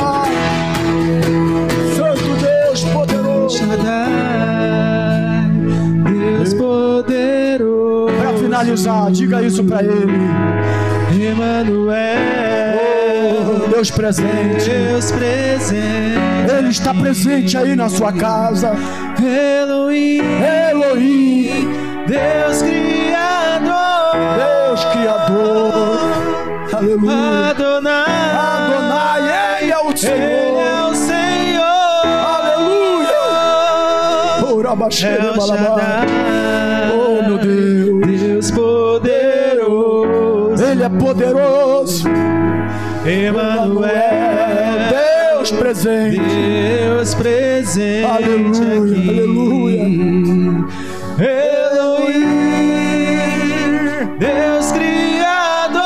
Santo Deus poderoso. Shaddai, Deus poderoso. Para finalizar, diga isso para ele. Emmanuel, oh, Deus presente. Deus presente. Ele está presente aí na sua casa. Elohim, Elohim, Deus Criador, Deus Criador. Aleluia. Adonai, Adonai, Ele é o Senhor. Ele é o Senhor. Aleluia. Oh, Rabaxere, Balabás. Oh, meu Deus. Deus poderoso. Ele é poderoso. Emmanuel, Deus presente. Deus presente. Aleluia, aqui. aleluia. Elohim, Deus Criador.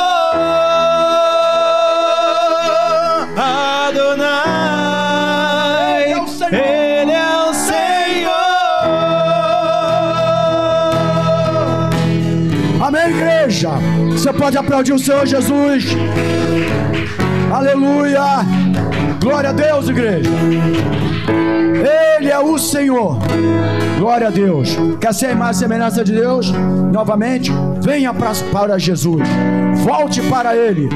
Adonai, Ele é o Senhor. Amém, igreja. Você pode aplaudir o Senhor Jesus. Aleluia. Glória a Deus, igreja. Ele é o Senhor. Glória a Deus. Quer ser a imagem e semelhança de Deus? Novamente, venha para Jesus. Volte para Ele.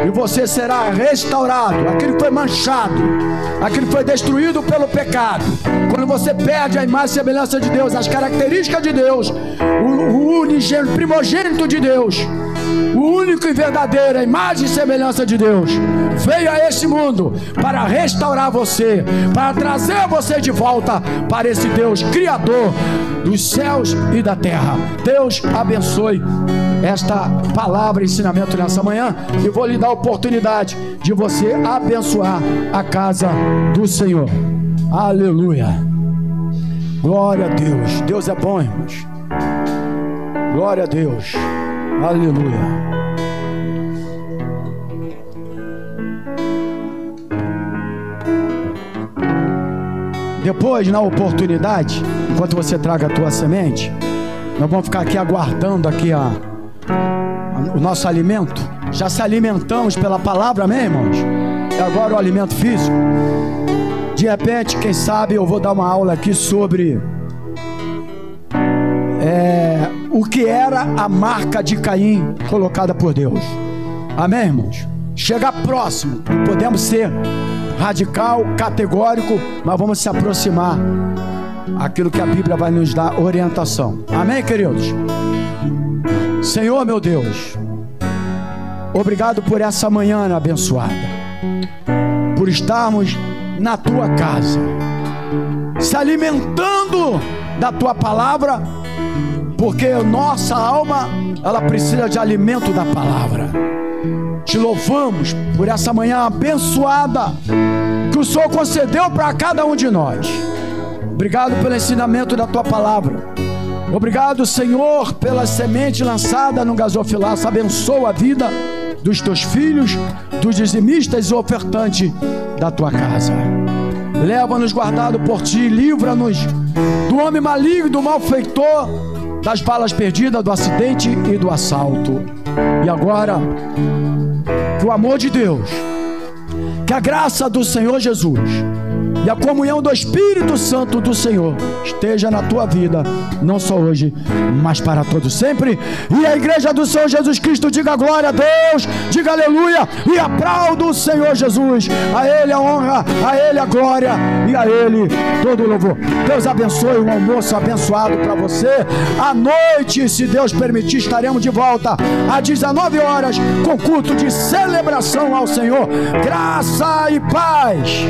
E você será restaurado. Aquilo que foi manchado, aquilo que foi destruído pelo pecado. Quando você perde a imagem e semelhança de Deus, as características de Deus, o unigênito, primogênito de Deus, o único e verdadeiro, a imagem e semelhança de Deus, veio a esse mundo para restaurar você, para trazer você de volta para esse Deus Criador dos céus e da terra. Deus abençoe esta palavra e ensinamento nessa manhã, e vou lhe dar a oportunidade de você abençoar a casa do Senhor. Aleluia. Glória a Deus. Deus é bom, irmãos. Glória a Deus. Aleluia. Depois, na oportunidade, enquanto você traga a tua semente, nós vamos ficar aqui aguardando aqui o nosso alimento. Já se alimentamos pela palavra, amém, irmãos? E agora o alimento físico. De repente, quem sabe eu vou dar uma aula aqui sobre o que era a marca de Caim colocada por Deus. Amém, irmãos? Chegar próximo, podemos ser radical, categórico, mas vamos se aproximar aquilo que a Bíblia vai nos dar orientação. Amém, queridos? Senhor, meu Deus, obrigado por essa manhã abençoada, por estarmos na tua casa, se alimentando da tua palavra, porque nossa alma, ela precisa de alimento da palavra. Te louvamos por essa manhã abençoada que o Senhor concedeu para cada um de nós. Obrigado pelo ensinamento da tua palavra. Obrigado, Senhor, pela semente lançada no gasofilaço. Abençoa a vida dos teus filhos, dos dizimistas e ofertantes da tua casa. Leva-nos guardado por ti, livra-nos do homem maligno, do malfeitor, das balas perdidas, do acidente e do assalto. E agora, que o amor de Deus, que a graça do Senhor Jesus e a comunhão do Espírito Santo do Senhor esteja na tua vida, não só hoje, mas para todos sempre. E a igreja do Senhor Jesus Cristo diga glória a Deus, diga aleluia e aplauda o Senhor Jesus. A Ele a honra, a Ele a glória e a Ele todo o louvor. Deus abençoe, um almoço abençoado para você. À noite, se Deus permitir, estaremos de volta às 19 horas com culto de celebração ao Senhor. Graça e paz.